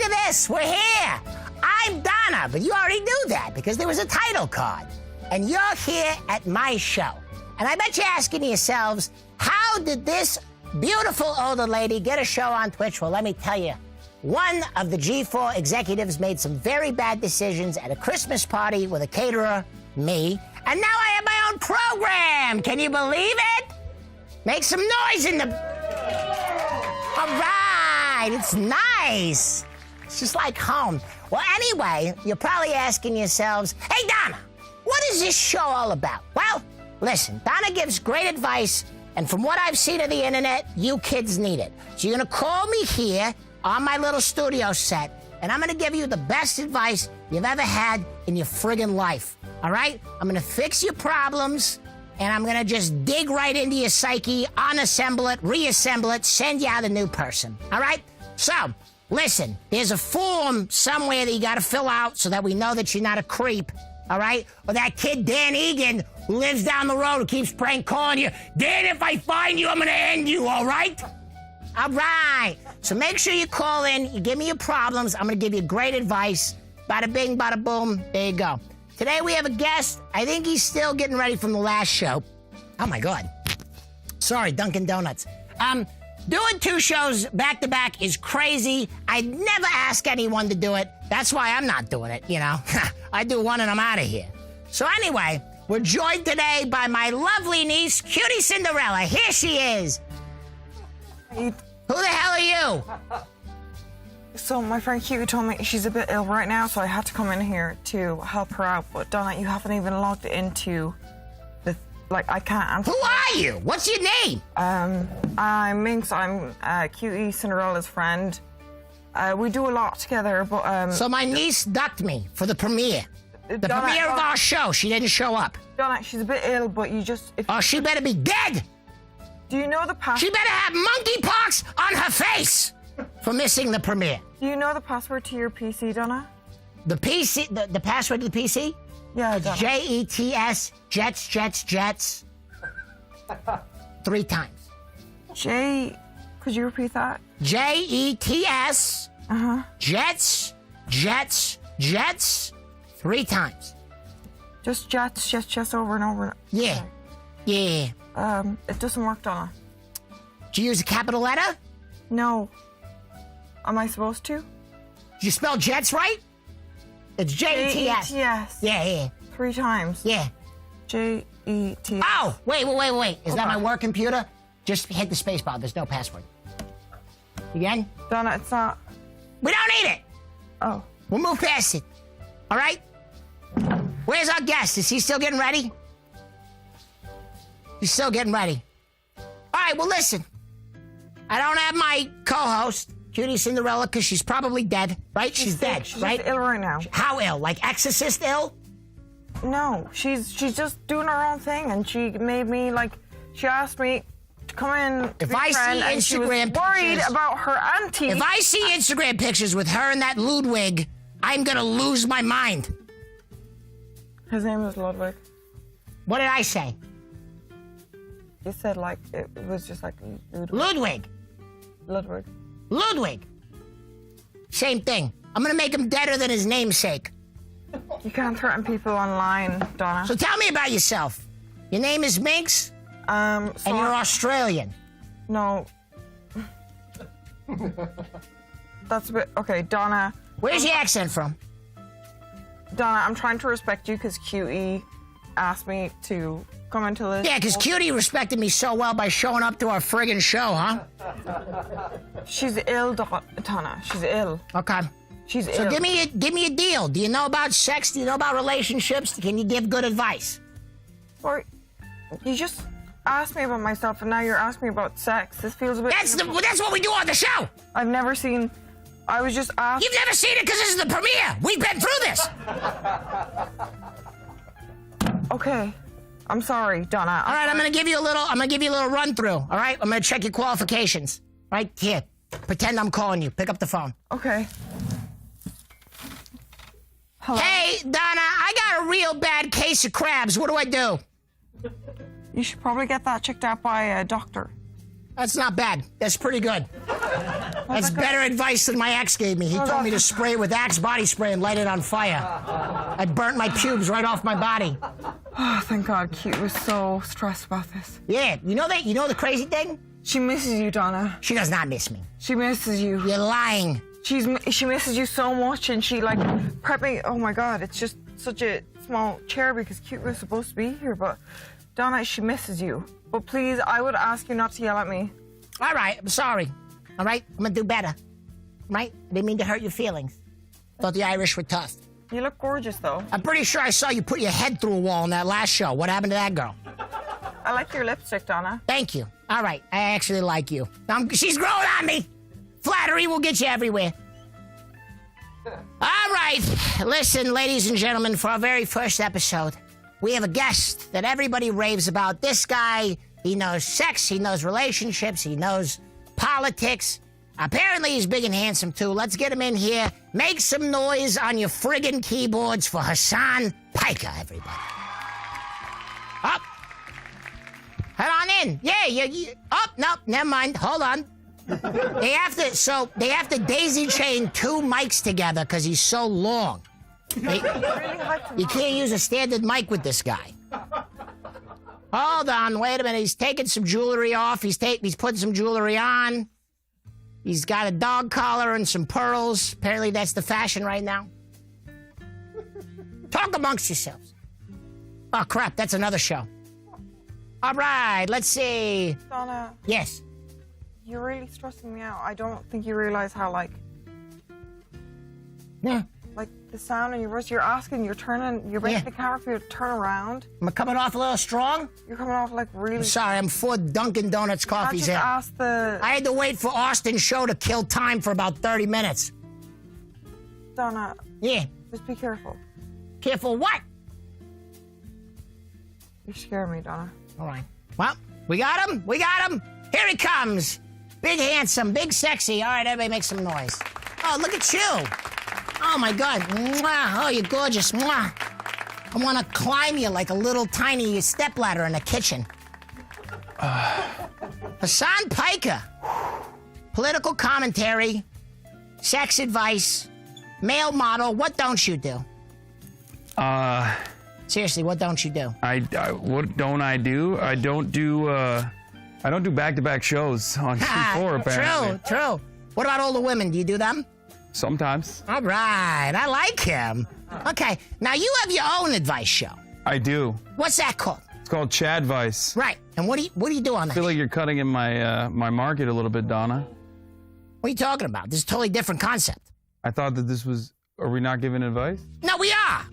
at this. We're here. I'm Donna, but you already knew that because there was a title card. And you're here at my show. And I bet you're asking yourselves, how did this beautiful older lady get a show on Twitch? Well, let me tell you. One of the G4 executives made some very bad decisions at a Christmas party with a caterer, me, and now I have my own program. Can you believe it? Make some noise in the... All right, it's nice. It's just like home. Well, anyway, you're probably asking yourselves, hey, Donna, what is this show all about? Well, listen, Donna gives great advice, and from what I've seen of the internet, you kids need it. So you're gonna call me here on my little studio set, and I'm gonna give you the best advice you've ever had in your friggin' life, all right? I'm gonna fix your problems, and I'm gonna just dig right into your psyche, unassemble it, reassemble it, send you out a new person, all right? So, listen, there's a form somewhere that you gotta fill out so that we know that you're not a creep, all right? Or that kid, Dan Egan, who lives down the road, who keeps prank calling you, Dan, if I find you, I'm gonna end you, all right? All right. So make sure you call in. You give me your problems. I'm going to give you great advice. Bada bing, bada boom. There you go. Today we have a guest. I think he's still getting ready from the last show. Oh, my God. Sorry, Dunkin' Donuts. Doing 2 shows back to back is crazy. I'd never ask anyone to do it. That's why I'm not doing it, you know. I do one and I'm out of here. So anyway, we're joined today by my lovely niece, Cutie Cinderella. Here she is. Who the hell are you? So my friend Cutie told me she's a bit ill right now, so I had to come in here to help her out. But Donna, you haven't even logged into the, I can't answer. Who are you? What's your name? I'm Minx. I'm Cutie Cinderella's friend. We do a lot together, but So my niece ducked me for the premiere. The Donna, premiere of our show. She didn't show up. Donna, she's a bit ill, but you just... Oh, she better be dead! Do you know the password? She better have monkeypox on her face for missing the premiere. Do you know the password to your PC, Donna? The PC, the password to the PC? Yeah, Donna. JETS, Jets, Jets, Jets. 3 times. Could you repeat that? JETS, Jets, Jets, Jets, 3 times. Just Jets over and over. Yeah, yeah. It doesn't work, Donna. Did you use a capital letter? No. Am I supposed to? Did you spell Jets right? It's JETS. Yes. Yeah. 3 times. Yeah. JETS. Oh, wait. Is that my work computer? Just hit the space bar. There's no password. Again? Donna, it's not. We don't need it. Oh. We'll move past it. All right? Where's our guest? Is he still getting ready? He's still getting ready. All right, well, listen. I don't have my co-host, Cutie Cinderella, because she's probably dead, right? She's dead, she's right? She's ill right now. How ill? Like exorcist ill? No, she's just doing her own thing, and she made me, she asked me to come in to If be I friend, see and she was Instagram worried pictures- about her auntie. If I see Instagram pictures with her and that Ludwig, I'm going to lose my mind. His name is Ludwig. What did I say? You said, it was just Ludwig. Ludwig. Same thing. I'm going to make him deader than his namesake. You can't threaten people online, Donna. So tell me about yourself. Your name is Minx, and you're Australian. No. That's a bit... Okay, Donna. Where's your accent from? Donna, I'm trying to respect you because Cutie asked me to come into this. Yeah, because Cutie respected me so well by showing up to our friggin' show, huh? She's ill, Donna. She's ill. Okay. She's ill. So give me a deal. Do you know about sex? Do you know about relationships? Can you give good advice? Or you just asked me about myself, and now you're asking me about sex. This feels a bit... That's what we do on the show. I've never seen... I was just asked... You've never seen it because this is the premiere. We've been through this. Okay. I'm sorry, Donna. All right, I'm gonna give you a little run through. All right, I'm gonna check your qualifications. Right here, pretend I'm calling you. Pick up the phone. Okay. Hello? Hey, Donna, I got a real bad case of crabs. What do I do? You should probably get that checked out by a doctor. That's not bad. That's pretty good. That's better advice than my ex gave me. He told me to spray it with Axe body spray and light it on fire. I burnt my pubes right off my body. Oh, thank God. Q was so stressed about this. Yeah, you know the crazy thing? She misses you, Donna. She does not miss me. She misses you. You're lying. She misses you so much, and she like prepping. Oh my God, it's just such a small chair because Q was supposed to be here, but Donna, she misses you. But please, I would ask you not to yell at me. All right, I'm sorry. All right, I'm gonna do better. Right? I didn't mean to hurt your feelings. Thought the Irish were tough. You look gorgeous, though. I'm pretty sure I saw you put your head through a wall in that last show. What happened to that girl? I like your lipstick, Donna. Thank you. All right, I actually like you. She's growing on me. Flattery will get you everywhere. All right, listen, ladies and gentlemen, for our very first episode, we have a guest that everybody raves about. This guy, he knows sex, he knows relationships, he knows politics. Apparently he's big and handsome, too. Let's get him in here. Make some noise on your friggin' keyboards for Hasan Piker, everybody. Up. Head on in. Yeah, you. Up. Nope. Never mind. Hold on. They have to daisy chain 2 mics together because he's so long. You can't use a standard mic with this guy. Hold on. Wait a minute. He's taking some jewelry off. He's putting some jewelry on. He's got a dog collar and some pearls. Apparently that's the fashion right now. Talk amongst yourselves. Oh, crap. That's another show. All right. Let's see. Donna. Yes. You're really stressing me out. I don't think you realize how, like... Yeah. Like, the sound in your voice, you're making the camera for you to turn around. Am I coming off a little strong? You're coming off, like, really... I'm sorry, I'm 4 Dunkin' Donuts coffees in. I had to wait for Austin's show to kill time for about 30 minutes. Donna. Yeah. Just be careful. Careful what? You scare me, Donna. All right. Well, we got him. We got him. Here he comes. Big, handsome, big, sexy. All right, everybody make some noise. Oh, look at you. Oh, my God. Mwah. Oh, you're gorgeous. Mwah. I want to climb you like a little tiny stepladder in the kitchen. Hasan Piker. Political commentary, sex advice, male model. What don't you do? Seriously, what don't you do? What don't I do? I don't do back-to-back shows on Q4, apparently. True. What about older women? Do you do them? Sometimes. All right, I like him. Okay, now you have your own advice show. I do. What's that called? It's called Chadvice. Right, and what do you do on that? I feel like you're cutting in my my market a little bit, Donna. What are you talking about? This is a totally different concept. I thought that this was... Are we not giving advice? No, we are.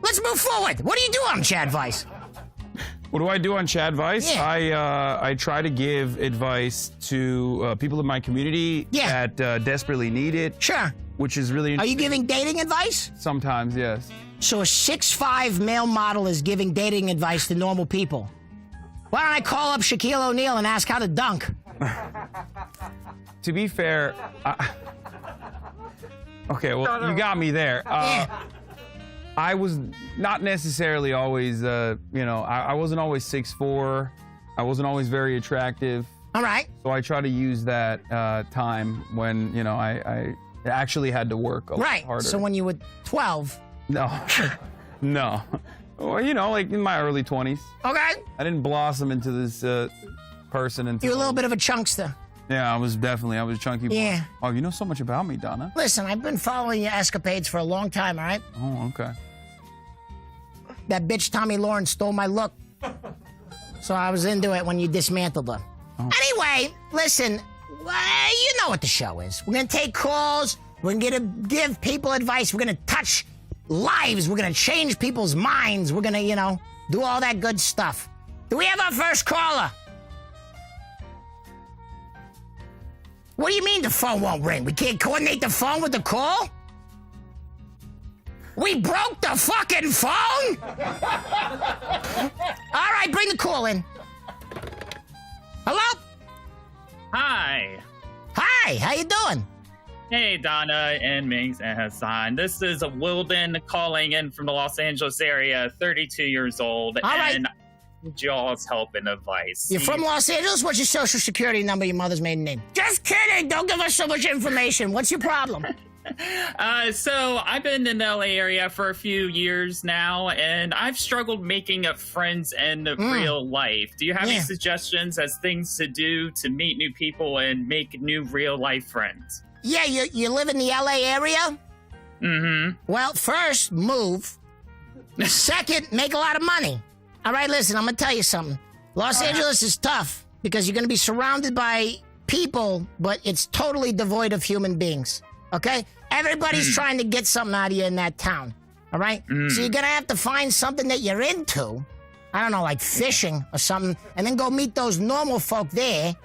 Let's move forward. What do you do on Chadvice? What do I do on Chadvice? Yeah. I try to give advice to people in my community that desperately need it. Sure. Which is really interesting. Are you giving dating advice? Sometimes, yes. So a 6'5" male model is giving dating advice to normal people. Why don't I call up Shaquille O'Neal and ask how to dunk? To be fair, okay, well, you got me there. I was not necessarily always, I wasn't always 6'4". I wasn't always very attractive. All right. So I try to use that time when, I actually had to work a lot harder. So when you were 12. No. No. Well, like in my early 20s. Okay. I didn't blossom into this person until... You're a little bit of a chunkster. Yeah, I was a chunky boy. Yeah. Oh, you know so much about me, Donna. Listen, I've been following your escapades for a long time, all right? Oh, okay. That bitch Tommy Lawrence stole my look. So I was into it when you dismantled her. Oh. Anyway, listen, you know what the show is. We're going to take calls. We're going to give people advice. We're going to touch lives. We're going to change people's minds. We're going to, do all that good stuff. Do we have our first caller? What do you mean the phone won't ring? We can't coordinate the phone with the call? We broke the fucking phone? All right, bring the call in. Hello? Hi. Hi, how you doing? Hey, Donna and Minx and Hasan. This is Willden calling in from the Los Angeles area, 32 years old. All right. y'all's help and advice. You're from Los Angeles? What's your social security number, your mother's maiden name? Just kidding! Don't give us so much information. What's your problem? So I've been in the LA area for a few years now, and I've struggled making up friends in real life. Do you have any suggestions as things to do to meet new people and make new real life friends? Yeah, you live in the LA area? Mm-hmm. Well, first, move. Second, make a lot of money. All right, listen, I'm going to tell you something. Los Angeles is tough because you're going to be surrounded by people, but it's totally devoid of human beings. Okay? Everybody's trying to get something out of you in that town. All right? So you're going to have to find something that you're into. I don't know, like fishing or something, and then go meet those normal folk there.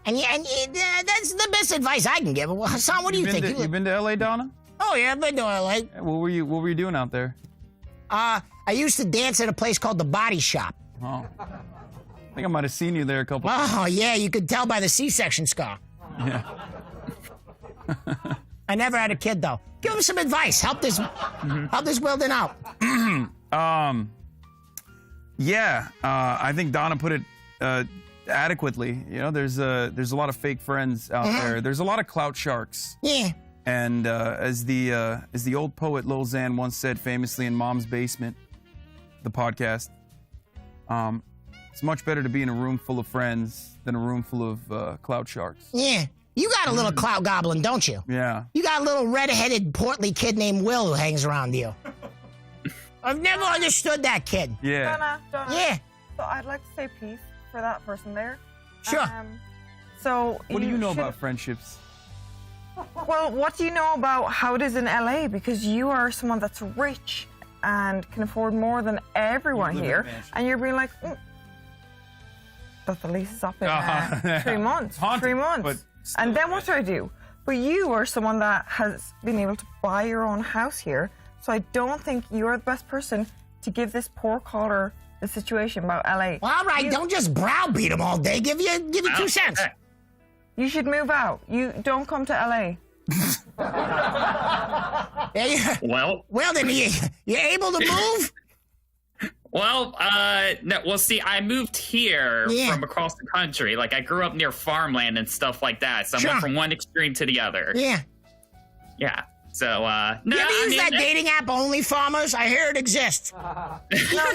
And that's the best advice I can give. Well, Hasan, what do you think? You been to LA, Donna? Oh, yeah, I've been to LA. What were you doing out there? I used to dance at a place called The Body Shop. Oh. I think I might have seen you there a couple times. Oh, yeah, you could tell by the C-section scar. Yeah. I never had a kid, though. Give him some advice. Help this Willden out. I think Donna put it adequately. You know, there's a lot of fake friends out there. There's a lot of clout sharks. Yeah. And as the old poet Lil Xan once said famously in Mom's Basement, the podcast, it's much better to be in a room full of friends than a room full of clout sharks. Yeah. You got a little clout goblin, don't you? Yeah. You got a little red-headed, portly kid named Will who hangs around you. I've never understood that kid. Yeah. Donna. Yeah. So I'd like to say peace for that person there. Sure. So What do you know about friendships? Well, what do you know about how it is in LA? Because you are someone that's rich and can afford more than everyone live in a here, mansion. and you're being like, but the lease is up in 3 months. Haunted, 3 months. but And then what do I do? But you are someone that has been able to buy your own house here, so I don't think you're the best person to give this poor caller the situation about LA. Well, all right, don't just browbeat him all day. Give you 2 cents. You should move out. You don't come to LA. Well, then you able to move? Well, no. Well, see, I moved here from across the country. Like, I grew up near farmland and stuff like that. So I went from one extreme to the other. Yeah. Yeah. So, no. You ever use that dating app, Only Farmers? I hear it exists. No,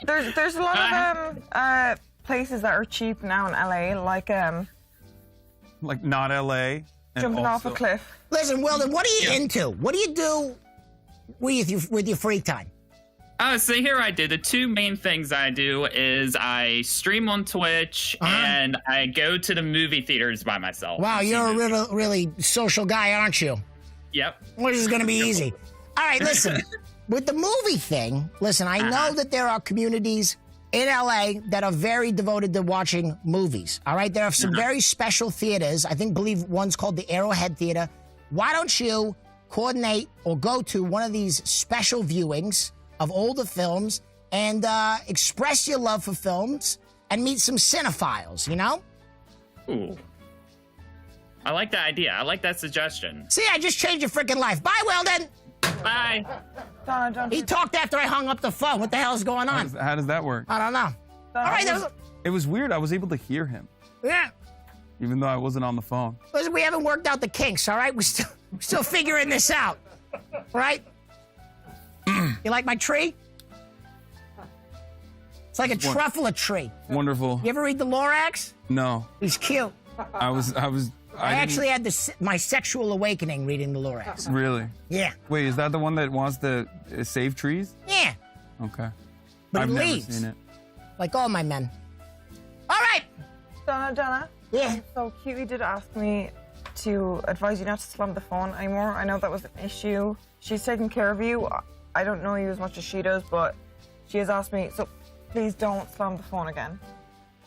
there's a lot of places that are cheap now in LA, like not LA. And jumping off a cliff. Listen, Willden, what are you into? What do you do with your free time? So here I do. The 2 main things I do is I stream on Twitch and I go to the movie theaters by myself. Wow, you're a really social guy, aren't you? Yep. Well, this is going to be easy. All right, listen. With the movie thing, listen, I know that there are communities in LA that are very devoted to watching movies. All right, there are some very special theaters. Believe one's called the Arrowhead Theater. Why don't you coordinate or go to one of these special viewings of older films and express your love for films and meet some cinephiles, you know? Ooh. I like that idea. I like that suggestion. See, I just changed your freaking life. Bye, Willden. Bye. Donna, he talked after I hung up the phone. What the hell is going on? How does that work? I don't know. All right, It was weird. I was able to hear him. Yeah. Even though I wasn't on the phone. Listen, we haven't worked out the kinks, all right? We're still figuring this out. All right? You like my tree? It's like a truffle tree. Wonderful. You ever read the Lorax? No. He's cute. I actually had my sexual awakening reading the Lorax. Really? Yeah. Wait, is that the one that wants to save trees? Yeah. Okay. But I've it never leaves. seen it. Like all my men. All right. Donna. Yeah. So Cutie did ask me to advise you not to slam the phone anymore. I know that was an issue. She's taking care of you. I don't know you as much as she does, but she has asked me, so please don't slam the phone again.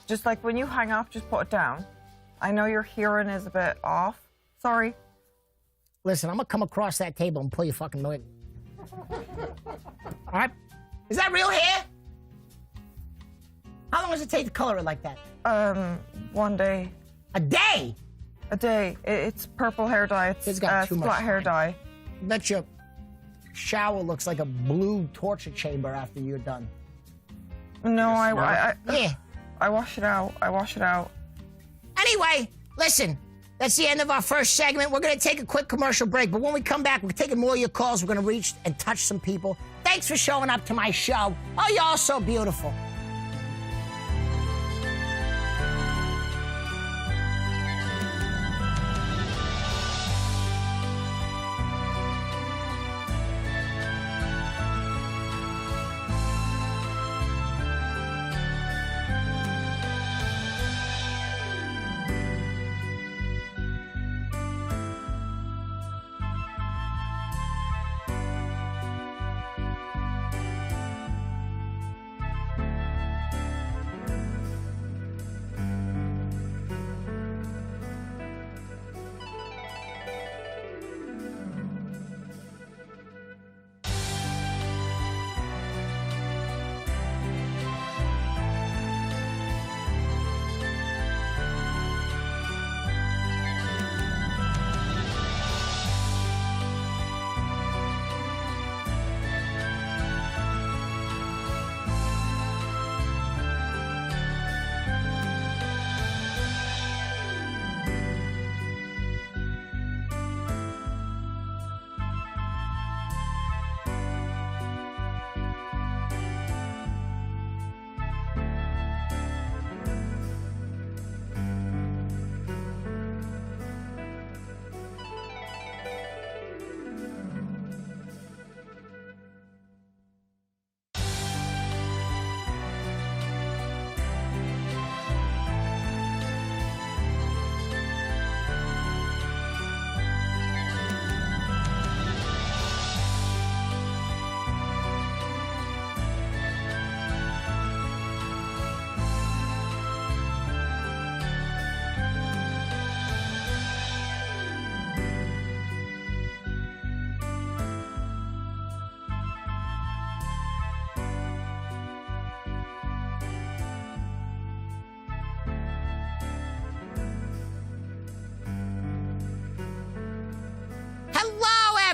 Just like when you hang up, just put it down. I know your hearing is a bit off. Sorry. Listen, I'm gonna come across that table and pull your fucking wig. All right? Is that real hair? How long does it take to color it like that? 1 day. A day? A day. It's purple hair dye. It's got too much flat hair dye. Bet your shower looks like a blue torture chamber after you're done. No, Yeah. I wash it out. I wash it out. Anyway, listen, that's the end of our first segment. We're going to take a quick commercial break, but when we come back, we're taking more of your calls. We're going to reach and touch some people. Thanks for showing up to my show. Oh, you're all so beautiful.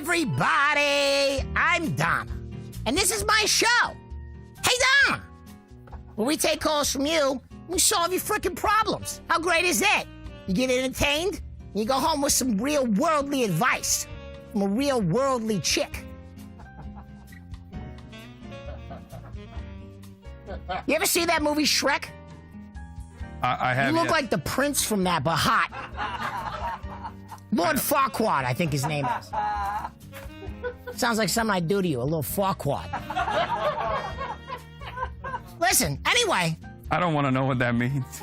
Everybody, I'm Donna, and this is my show. Hey, Donna, where we take calls from you, we solve your freaking problems. How great is that? You get entertained, and you go home with some real worldly advice from a real worldly chick. You ever see that movie Shrek? I have. You look like the prince from that, but hot. Lord Farquaad, I think his name is. Sounds like something I'd do to you, a little Farquaad. Listen, anyway. I don't want to know what that means.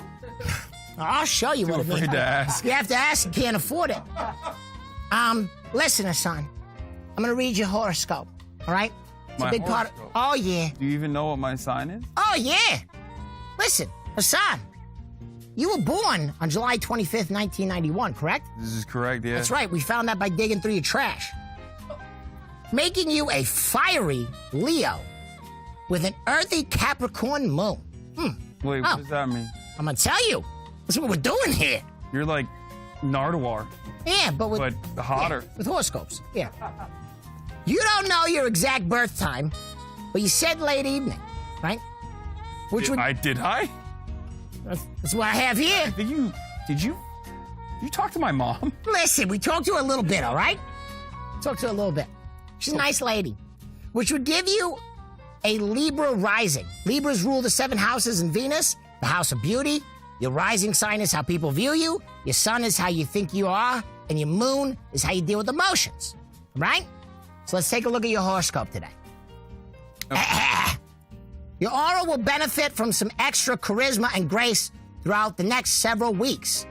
I'll show you what it means. Afraid to ask. You have to ask, you can't afford it. Listen, Hasan, I'm gonna read your horoscope, all right? It's My a big part horoscope? Oh, yeah. Do you even know what my sign is? Oh, yeah. Listen, Hasan, you were born on July 25th, 1991, correct? This is correct, yeah. That's right, we found that by digging through your trash. Making you a fiery Leo with an earthy Capricorn moon. Wait, what does that mean? I'm gonna tell you. That's what we're doing here. You're like Nardwar, Yeah, but with but hotter. yeah, with horoscopes. Yeah. You don't know your exact birth time, but you said late evening, right? Which would Did I? that's what I have here. Did you talk to my mom? Listen, we talked to her a little bit, all right? Talked to her a little bit. She's a nice lady. Which would give you a Libra rising. Libras rule the 7 houses in Venus, the house of beauty. Your rising sign is how people view you. Your sun is how you think you are. And your moon is how you deal with emotions. Right? So let's take a look at your horoscope today. Your aura will benefit from some extra charisma and grace throughout the next several weeks.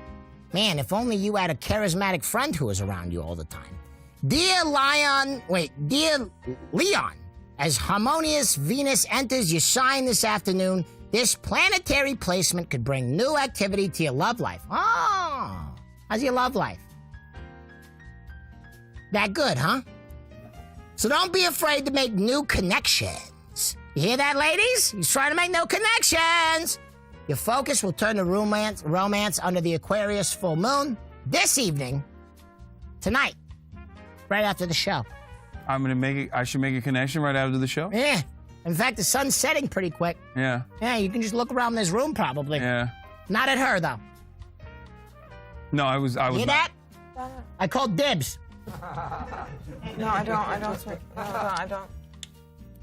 Man, if only you had a charismatic friend who was around you all the time. Dear Leon, as harmonious Venus enters your sign this afternoon, this planetary placement could bring new activity to your love life. Oh, how's your love life? That good, huh? So don't be afraid to make new connections. You hear that, ladies? He's trying to make new connections. Your focus will turn to romance under the Aquarius full moon this evening, tonight, right after the show. I should make a connection right after the show? Yeah. In fact, the sun's setting pretty quick. Yeah. Yeah, you can just look around this room probably. Yeah. Not at her, though. No, I was Hear not. that? I called dibs. No, I don't smoke. No, I don't.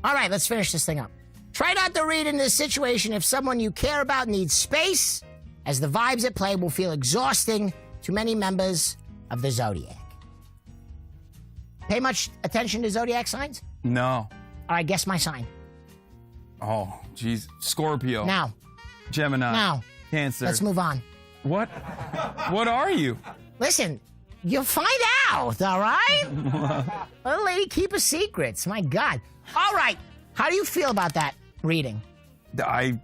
All right, let's finish this thing up. Try not to read into this situation if someone you care about needs space, as the vibes at play will feel exhausting to many members of the Zodiac. Pay much attention to Zodiac signs? No. All right, guess my sign. Oh, jeez. Scorpio. Now. Gemini. Now. Cancer. Let's move on. What? What are you? Listen, you'll find out, all right? Little lady, keep her secrets. My God. All right, how do you feel about that reading? I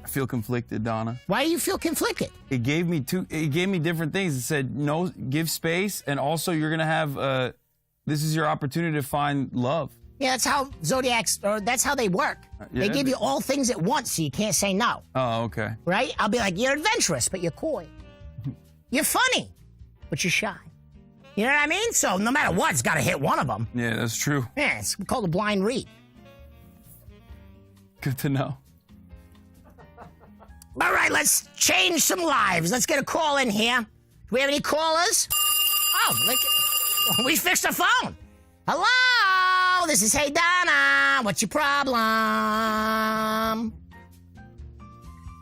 feel conflicted, Donna. Why do you feel conflicted? It gave me different things. It said, no, give space, and also you're going to have, this is your opportunity to find love. Yeah, that's how Zodiacs, or that's how they work. Yeah. They give you all things at once, so you can't say no, Oh, okay. right? I'll be like, you're adventurous, but you're coy. You're funny, but you're shy. You know what I mean? So no matter what, it's got to hit one of them. Yeah, that's true. Yeah, it's called a blind read. Good to know. All right, let's change some lives. Let's get a call in here. Do we have any callers? Oh, we fixed the phone. Hello, this is Hey Donna. What's your problem?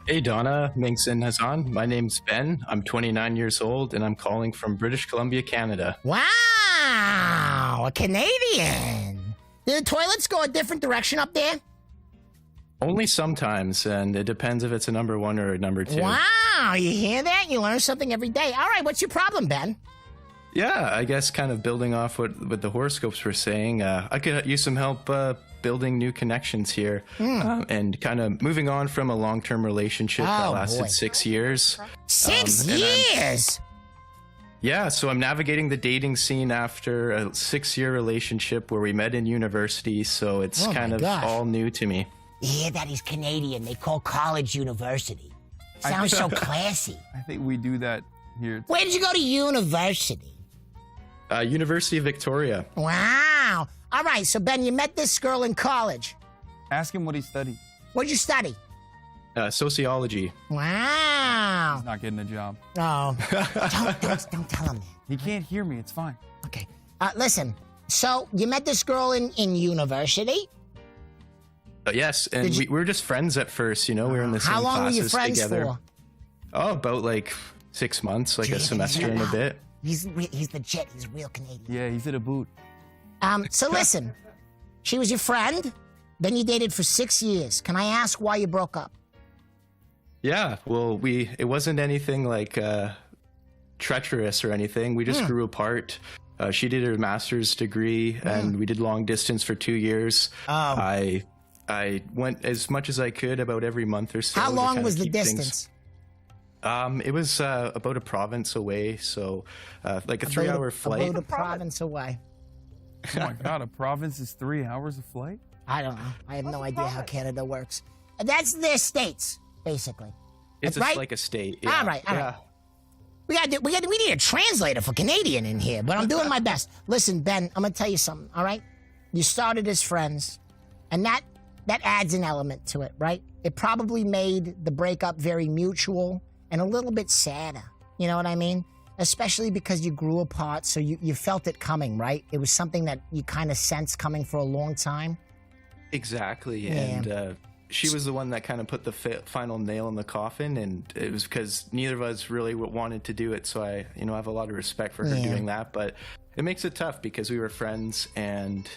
Hey Donna, Minx and Hasan. My name's Ben. I'm 29 years old and I'm calling from British Columbia, Canada. Wow, a Canadian. Do the toilets go a different direction up there? Only sometimes, and it depends if it's a number 1 or a number 2. Wow, you hear that? You learn something every day. All right, what's your problem, Ben? Yeah, I guess kind of building off what the horoscopes were saying, I could use some help building new connections here and kind of moving on from a long-term relationship that lasted boy. 6 years. 6 and years? Yeah, so I'm navigating the dating scene after a 6-year relationship where we met in university, so it's Oh my kind of gosh. all new to me. You hear that? He's Canadian. They call college university. Sounds so classy. I think we do that here. Where did you go to university? University of Victoria. Wow. All right, so Ben, you met this girl in college. Ask him what he studied. What did you study? Sociology. Wow. He's not getting a job. Oh, don't tell him that. He can't hear me. It's fine. Okay. Listen, so you met this girl in university? Yes, and Did you- we were just friends at first, you know, we were in the same How long were classes you friends together. for? Oh, about like 6 months, like a Dude, semester and a bit. He's legit. He's real Canadian. Yeah, he's at a boot. So listen, she was your friend, then you dated for 6 years. Can I ask why you broke up? Yeah, well, it wasn't anything like treacherous or anything. We just grew apart. She did her master's degree, and we did long distance for 2 years. I went as much as I could about every month or so. How to long kinda was the keep things- distance? It was about a province away, so like a 3-hour flight. About a province away. Oh my God, a province is 3 hours of flight? I don't know. I have no idea how Canada works. That's their states, basically. It's That's right? like a state. All right, all right. We need a translator for Canadian in here, but I'm doing my best. Listen, Ben, I'm gonna tell you something, all right? You started as friends, and that adds an element to it, right? It probably made the breakup very mutual and a little bit sadder. You know what I mean? Especially because you grew apart, so you felt it coming, right? It was something that you kind of sensed coming for a long time. Exactly, Yeah. and she was the one that kind of put the final nail in the coffin, and it was because neither of us really wanted to do it. So I have a lot of respect for her doing that, but it makes it tough because we were friends, and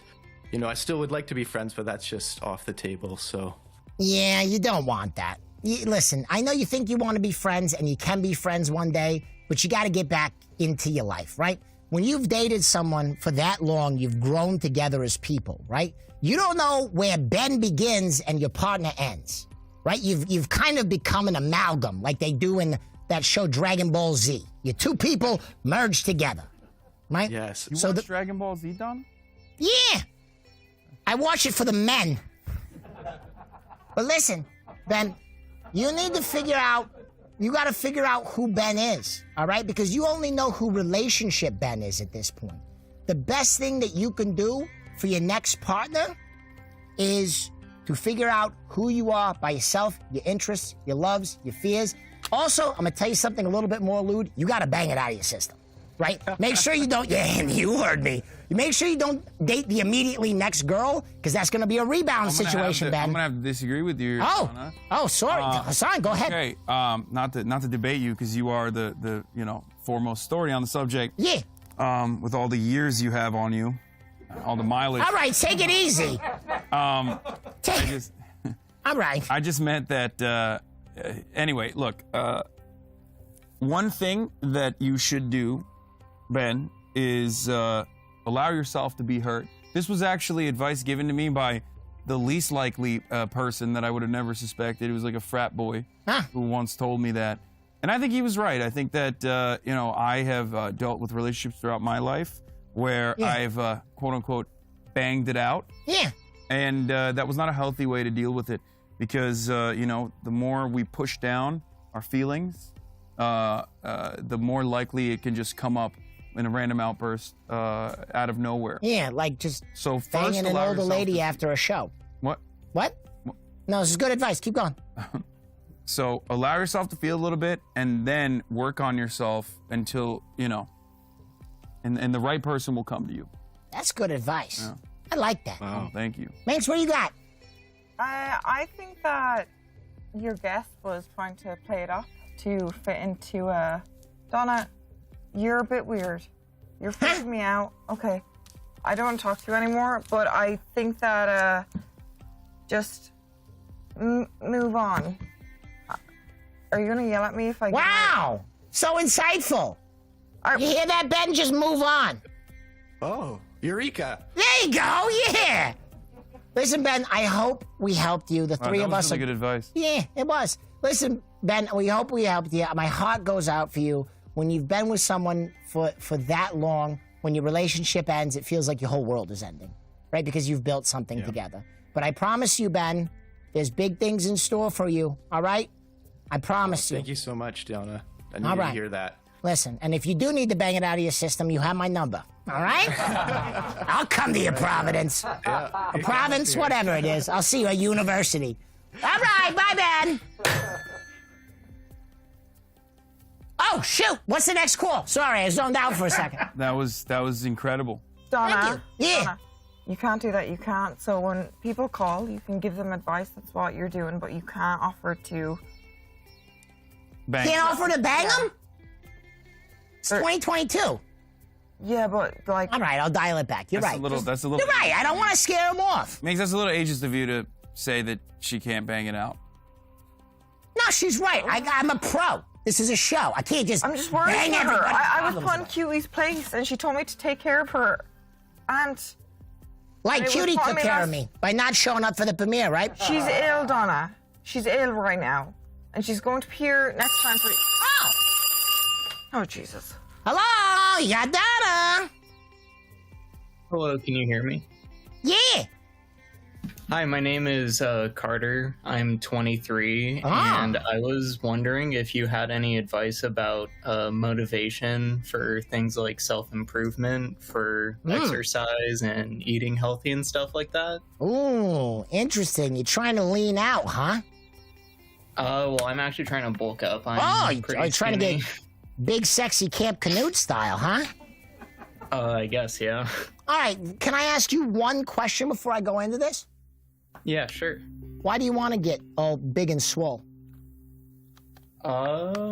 I still would like to be friends, but that's just off the table. So Yeah, you don't want that. Listen, I know you think you want to be friends, and you can be friends one day, but you got to get back into your life, right? When you've dated someone for that long, you've grown together as people, right? You don't know where Ben begins and your partner ends, right? You've kind of become an amalgam, like they do in that show Dragon Ball Z. Your two people merged together, right? yes, You So watch the- Dragon Ball Z, Don? Yeah, I watch it for the men. But listen, Ben, you need to figure out, you got to figure out who Ben is, all right? Because you only know who relationship Ben is at this point. The best thing that you can do for your next partner is to figure out who you are by yourself, your interests, your loves, your fears. Also, I'm gonna tell you something a little bit more lewd. You gotta bang it out of your system, right? Make sure you don't, yeah, you heard me. Make sure you don't date the immediately next girl, because that's gonna be a rebound situation, Ben. I'm gonna have to disagree with you, Donna. Sorry. Hasan, go ahead. Okay, not to debate you, because you are the foremost authority on the subject. Yeah. With all the years you have on you, all the mileage. All right, take it easy. All right. I just meant that. Anyway, look. One thing that you should do, Ben, is allow yourself to be hurt. This was actually advice given to me by the least likely person that I would have never suspected. It was like a frat boy who once told me that. And I think he was right. I think that, I have dealt with relationships throughout my life where I've, quote unquote, banged it out. Yeah. And that was not a healthy way to deal with it because, the more we push down our feelings, the more likely it can just come up in a random outburst out of nowhere. Yeah, like just so first banging an older lady after a show. What? No, this is good advice. Keep going. So allow yourself to feel a little bit and then work on yourself until, and the right person will come to you. That's good advice. Yeah. I like that. Wow, thank you. Minx, what do you got? I think that your guest was trying to play it up to fit into Donna, you're a bit weird. You're freaking me out. Okay. I don't want to talk to you anymore, but I think that just move on. Are you gonna yell at me if I Wow! So insightful. You hear that, Ben? Just move on. Oh, Eureka. There you go, yeah! Listen, Ben, I hope we helped you. The three that of was us really good advice. Yeah, it was. Listen, Ben, we hope we helped you. My heart goes out for you. When you've been with someone for that long, when your relationship ends, it feels like your whole world is ending, right? Because you've built something together. But I promise you, Ben, there's big things in store for you, all right? I promise you. Thank you so much, Donna. I need to hear that. Listen, and if you do need to bang it out of your system, you have my number, all right? I'll come to your Providence. Yeah. Province, whatever it is. I'll see you at university. All right, bye, Ben. Oh, shoot. What's the next call? Sorry, I zoned out for a second. That was incredible. Donna, Thank you. Yeah. Donna, you can't do that. You can't. So when people call, you can give them advice. That's what you're doing, but you can't offer to... Bang. Can't offer to bang them? It's 2022. Yeah, but like... All right, I'll dial it back. You're That's right. a little. You're right. I don't want to scare them off. Makes us a little ageist of you to say that she can't bang it out. No, she's right. I'm a pro. This is a show. I can't just I'm just worried bang for her. everybody. I was put in Cutie's place, and she told me to take care of her. And Like it was Cutie taught took me care that- of me by not showing up for the premiere, right? she's ill, Donna. She's ill right now. And she's going to appear next time for... Oh, Oh, Jesus. hello, you got Donna. Hello, can you hear me? Yeah. Hi, my name is Carter. I'm 23, Ah. and I was wondering if you had any advice about motivation for things like self-improvement, for exercise and eating healthy and stuff like that. Ooh, interesting. You're trying to lean out, huh? Well, I'm actually trying to bulk up. I'm You're pretty trying to skinny. get big, sexy Camp Canute style, huh? I guess, yeah. All right, can I ask you one question before I go into this? Yeah, sure. Why do you want to get all big and swole? I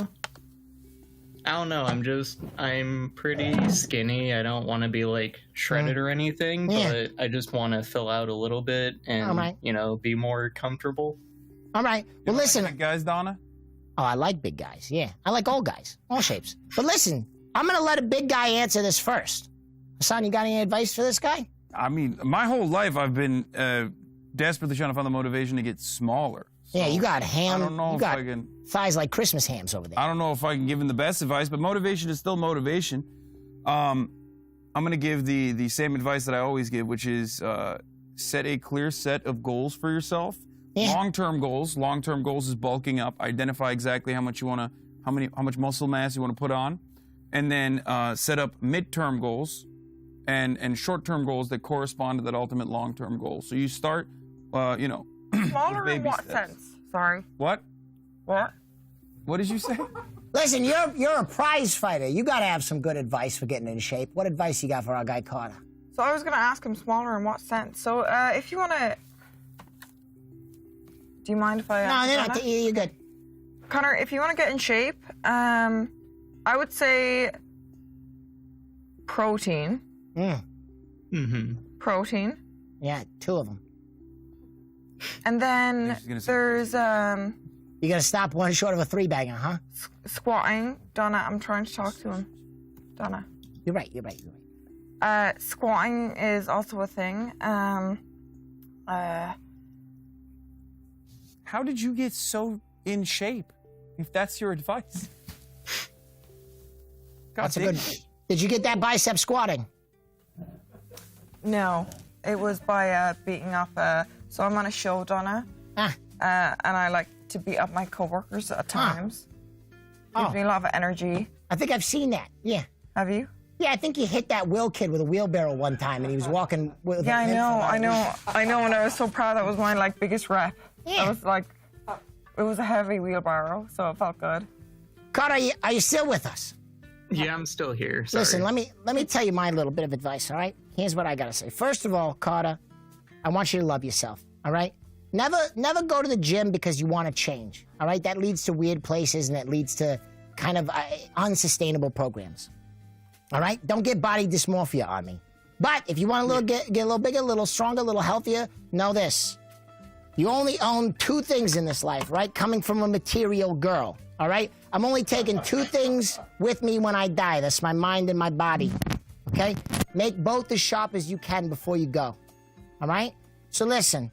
don't know. I'm pretty skinny. I don't want to be like shredded or anything, Yeah. but I just want to fill out a little bit and, Alright. be more comfortable. All right. Well, listen. Big guys, Donna. Oh, I like big guys. Yeah, I like old guys, all shapes. But listen, I'm gonna let a big guy answer this first. Hasan, you got any advice for this guy? I mean, my whole life I've been desperately trying to find the motivation to get smaller. Yeah, you got ham. I don't know you if got I can. thighs like Christmas hams over there. I don't know if I can give him the best advice, but motivation is still motivation. I'm going to give the same advice that I always give, which is set a clear set of goals for yourself. Yeah. Long-term goals. Long-term goals is bulking up. Identify exactly how much you want to, how much muscle mass you want to put on, and then set up mid-term goals and short-term goals that correspond to that ultimate long-term goal. So you start, Smaller in baby what steps. sense? Sorry. What? What? What did you say? Listen, you're a prize fighter. You got to have some good advice for getting in shape. What advice you got for our guy Carter? So I was gonna ask him smaller in what sense. So if you wanna, do you mind if I? No, you're good. Connor, if you wanna get in shape, I would say protein. Protein. Yeah, 2 of them. And then there's You got to stop one short of a 3-bagger, huh? Squatting. Donna, I'm trying to talk to him. Donna. You're right. Squatting is also a thing. How did you get so in shape? If that's your advice. God That's a damn. good. Did you get that bicep squatting? No, it was by beating up. So I'm on a show, Donna, and I like to beat up my coworkers at times. Gives me a lot of energy. I think I've seen that. Yeah. Have you? Yeah, I think you hit that Will kid with a wheelbarrow one time, and he was walking with. Yeah, I know, and I was so proud. That was my biggest rep. Yeah. That was it was a heavy wheelbarrow, so it felt good. Carter, are you still with us? Yeah, I'm still here. Sorry. Listen, let me tell you my little bit of advice. All right, here's what I gotta say. First of all, Carter, I want you to love yourself. All right, never go to the gym because you want to change. All right, that leads to weird places and it leads to kind of unsustainable programs. All right, don't get body dysmorphia on me. But if you want to get a little bigger, a little stronger, a little healthier, know this. You only own 2 things in this life, right? Coming from a material girl, all right? I'm only taking 2 things with me when I die. That's my mind and my body, okay? Make both as sharp as you can before you go, all right? So listen,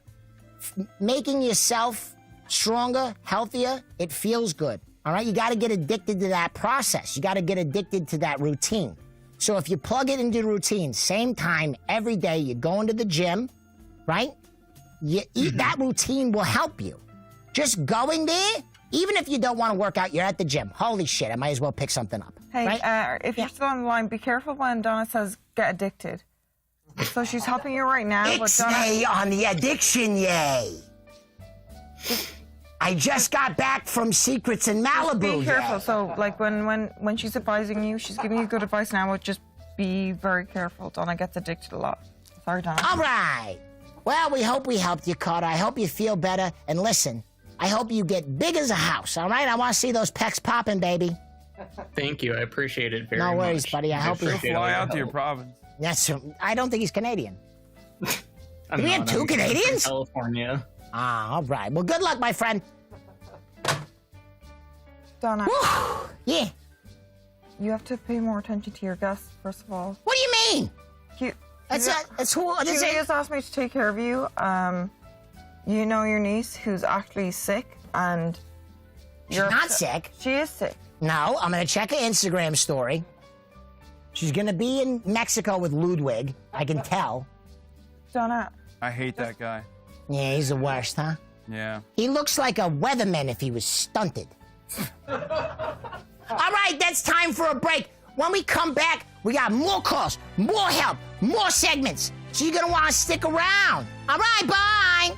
making yourself stronger, healthier, it feels good, all right? You got to get addicted to that process. You got to get addicted to that routine. So if you plug it into routine, same time, every day, you're going to the gym, right? You eat, that routine will help you. Just going there, even if you don't want to work out, you're at the gym. Holy shit, I might as well pick something up. Hey, right? If you're still on the line, be careful when Donna says get addicted. So she's helping you right now. Ixnay on the addiction, yay. I just got back from Secrets in Malibu. Be careful. Yay. So, when she's advising you, she's giving you good advice now, but just be very careful. Donna gets addicted a lot. Sorry, Donna. All right. Well, we hope we helped you, Carter. I hope you feel better. And listen, I hope you get big as a house, all right? I want to see those pecs popping, baby. Thank you. I appreciate it very much. No worries, buddy. I hope you appreciate all Fly your out to your help. province. I don't think he's Canadian. I'm Do we have not. 2 I'm from Canadians? California. Ah, all right. Well, good luck, my friend. Donna, Whew. Yeah. you have to pay more attention to your guests, first of all. What do you mean? That's who. She just asked me to take care of you. You know your niece who's actually sick, and She's not sick. She is sick. No, I'm gonna check her Instagram story. She's gonna be in Mexico with Ludwig. I can tell. Donna, I hate that guy. Yeah, he's the worst, huh? Yeah. He looks like a weatherman if he was stunted. All right, that's time for a break. When we come back, we got more calls, more help, more segments. So you're gonna want to stick around. All right, bye.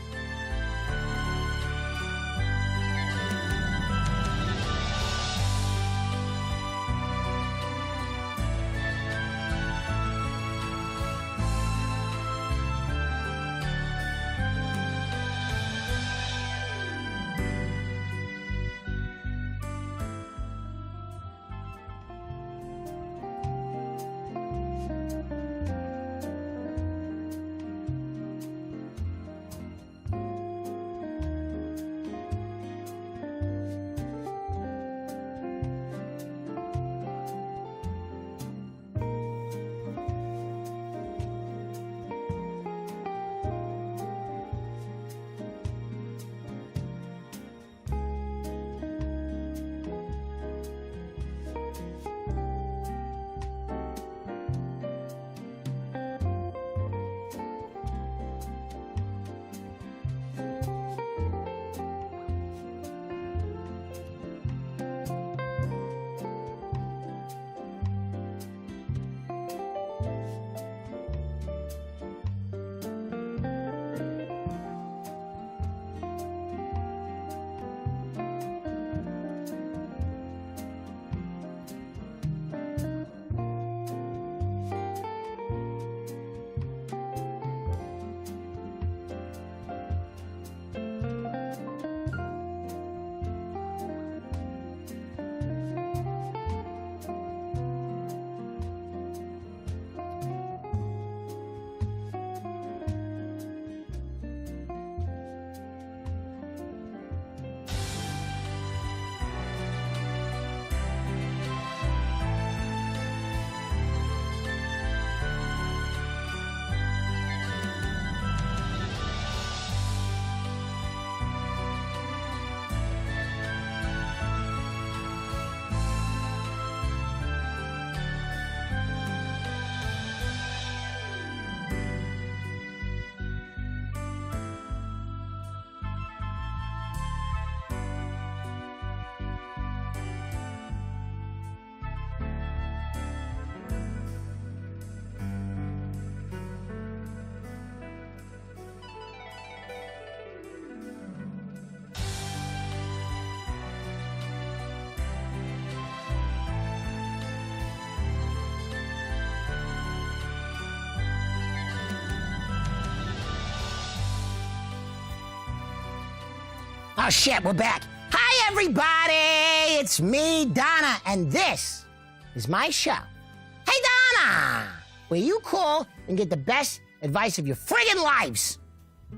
Oh, shit, we're back. Hi, everybody. It's me, Donna, and this is my show. Hey, Donna, where you call and get the best advice of your friggin' lives.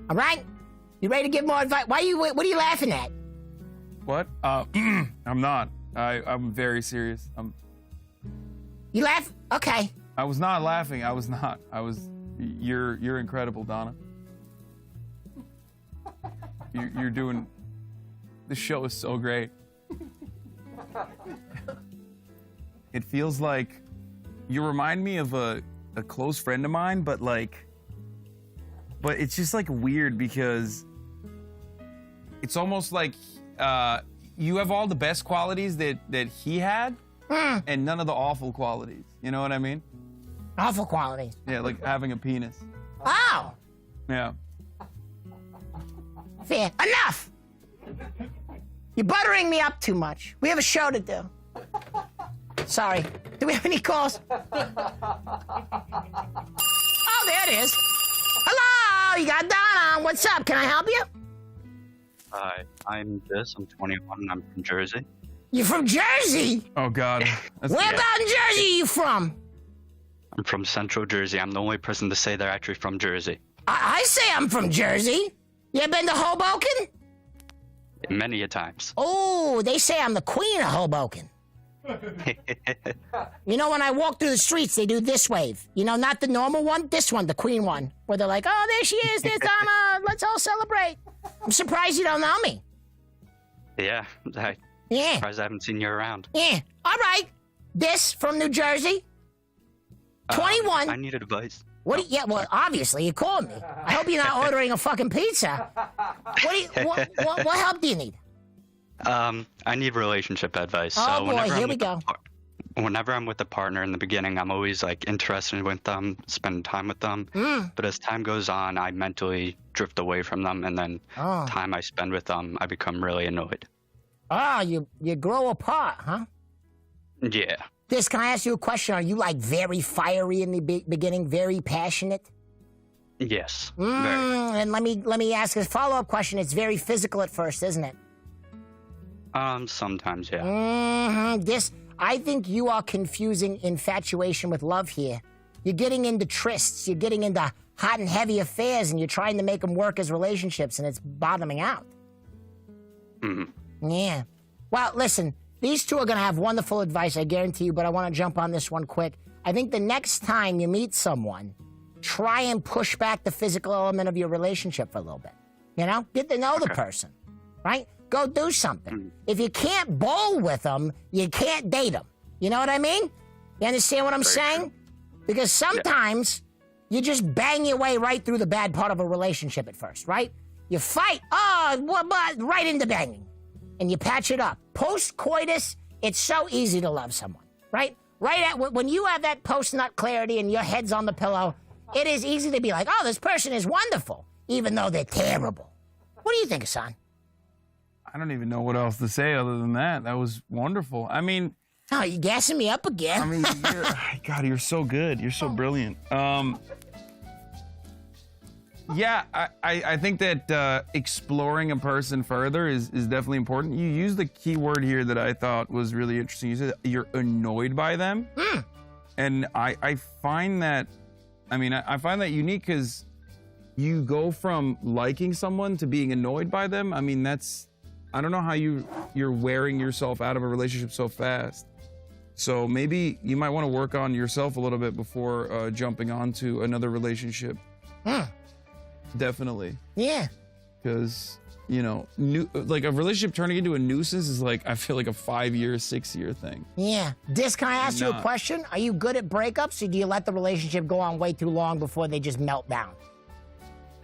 All right? You ready to give more advice? What are you laughing at? What? I'm not. I'm very serious. You laugh? Okay. I was not laughing. You're incredible, Donna. You're doing. The show is so great. It feels like you remind me of a close friend of mine, but it's just like weird because it's almost like you have all the best qualities that he had, and none of the awful qualities. You know what I mean? Awful qualities. Yeah, like having a penis. Oh. Yeah. Fair. Enough. You're buttering me up too much. We have a show to do. Sorry. Do we have any calls? Oh, there it is. Hello, you got Donna. What's up? Can I help you? Hi, I'm Jess. I'm 21 and I'm from Jersey. You're from Jersey? Oh, God. Where about in Jersey are you from? I'm from Central Jersey. I'm the only person to say they're actually from Jersey. I say I'm from Jersey. You ever been to Hoboken? Many a times. Oh, they say I'm the queen of Hoboken. You know, when I walk through the streets, they do this wave. You know, not the normal one, this one, the queen one. Where they're like, oh, there she is, there's Donna, let's all celebrate. I'm surprised you don't know me. Yeah, I'm surprised I haven't seen you around. Yeah, all right. This from New Jersey, 21. I need advice. Yeah, well, obviously, you called me. I hope you're not ordering a fucking pizza. What help do you need? I need relationship advice. Oh, boy, here we go. Whenever I'm with a partner in the beginning, I'm always like interested with them, spending time with them. But as time goes on, I mentally drift away from them, and then time I spend with them, I become really annoyed. Oh, you grow apart, huh? Yeah. Can I ask you a question? Are you like very fiery in the beginning, very passionate? Yes. And let me ask a follow-up question. It's very physical at first, isn't it? Sometimes, yeah. I think you are confusing infatuation with love here. You're getting into trysts, you're getting into hot and heavy affairs, and you're trying to make them work as relationships, and it's bottoming out. Yeah. Well, listen, these two are going to have wonderful advice, I guarantee you, but I want to jump on this one quick. I think the next time you meet someone, try and push back the physical element of your relationship for a little bit. You know? Get to know the person, right? Go do something. If you can't bowl with them, you can't date them. You know what I mean? You understand what I'm saying? Because sometimes you just bang your way right through the bad part of a relationship at first, right? You fight, right into banging. And you patch it up. Post-coitus, it's so easy to love someone, right? When you have that post-nut clarity and your head's on the pillow, it is easy to be like, oh, this person is wonderful, even though they're terrible. What do you think, Hasan? I don't even know what else to say other than that. That was wonderful. I mean... Oh, you gassing me up again? I mean, God, you're so good. You're so brilliant. Yeah, I think that exploring a person further is definitely important. You used the key word here that I thought was really interesting. You said you're annoyed by them. And I find that, I find that unique because you go from liking someone to being annoyed by them. I mean, I don't know how you're wearing yourself out of a relationship so fast. So maybe you might want to work on yourself a little bit before jumping onto another relationship. Definitely. Yeah. Because, like a relationship turning into a nuisance is like, I feel like a 5-year, 6-year thing. Yeah. Can I ask you a question? Are you good at breakups, or do you let the relationship go on way too long before they just melt down?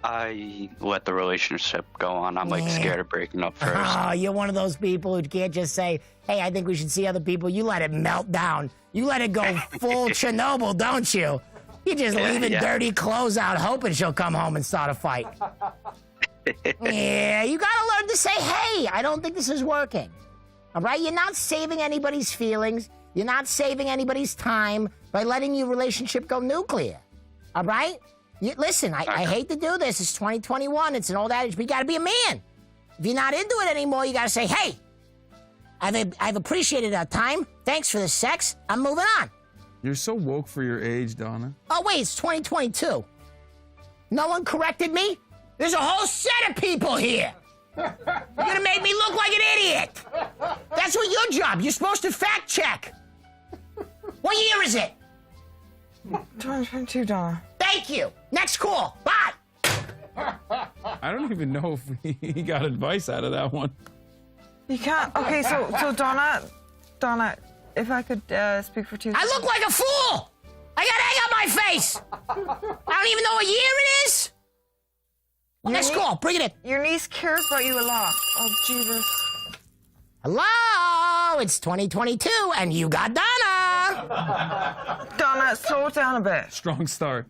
I let the relationship go on. I'm like scared of breaking up first. Oh, you're one of those people who can't just say, hey, I think we should see other people. You let it melt down. You let it go full Chernobyl, don't you? You're just leaving dirty clothes out, hoping she'll come home and start a fight. Yeah, you gotta learn to say, hey, I don't think this is working. All right? You're not saving anybody's feelings. You're not saving anybody's time by letting your relationship go nuclear. All right? Listen, I hate to do this. It's 2021. It's an old adage, but you gotta be a man. If you're not into it anymore, you gotta say, hey, I've appreciated our time. Thanks for the sex. I'm moving on. You're so woke for your age, Donna. Oh, wait, it's 2022. No one corrected me? There's a whole set of people here. You're gonna make me look like an idiot. That's what your job. You're supposed to fact check. What year is it? 2022, Donna. Thank you. Next call. Bye. I don't even know if he got advice out of that one. You can't. Okay, so Donna, if I could speak for 2 I seconds. look like a fool. I got egg on my face. I don't even know what year it is. Next call. Bring it in. Your niece cares about you a lot. Oh, Jesus. Hello. It's 2022, and you got Donna. Donna, slow it down a bit. Strong start.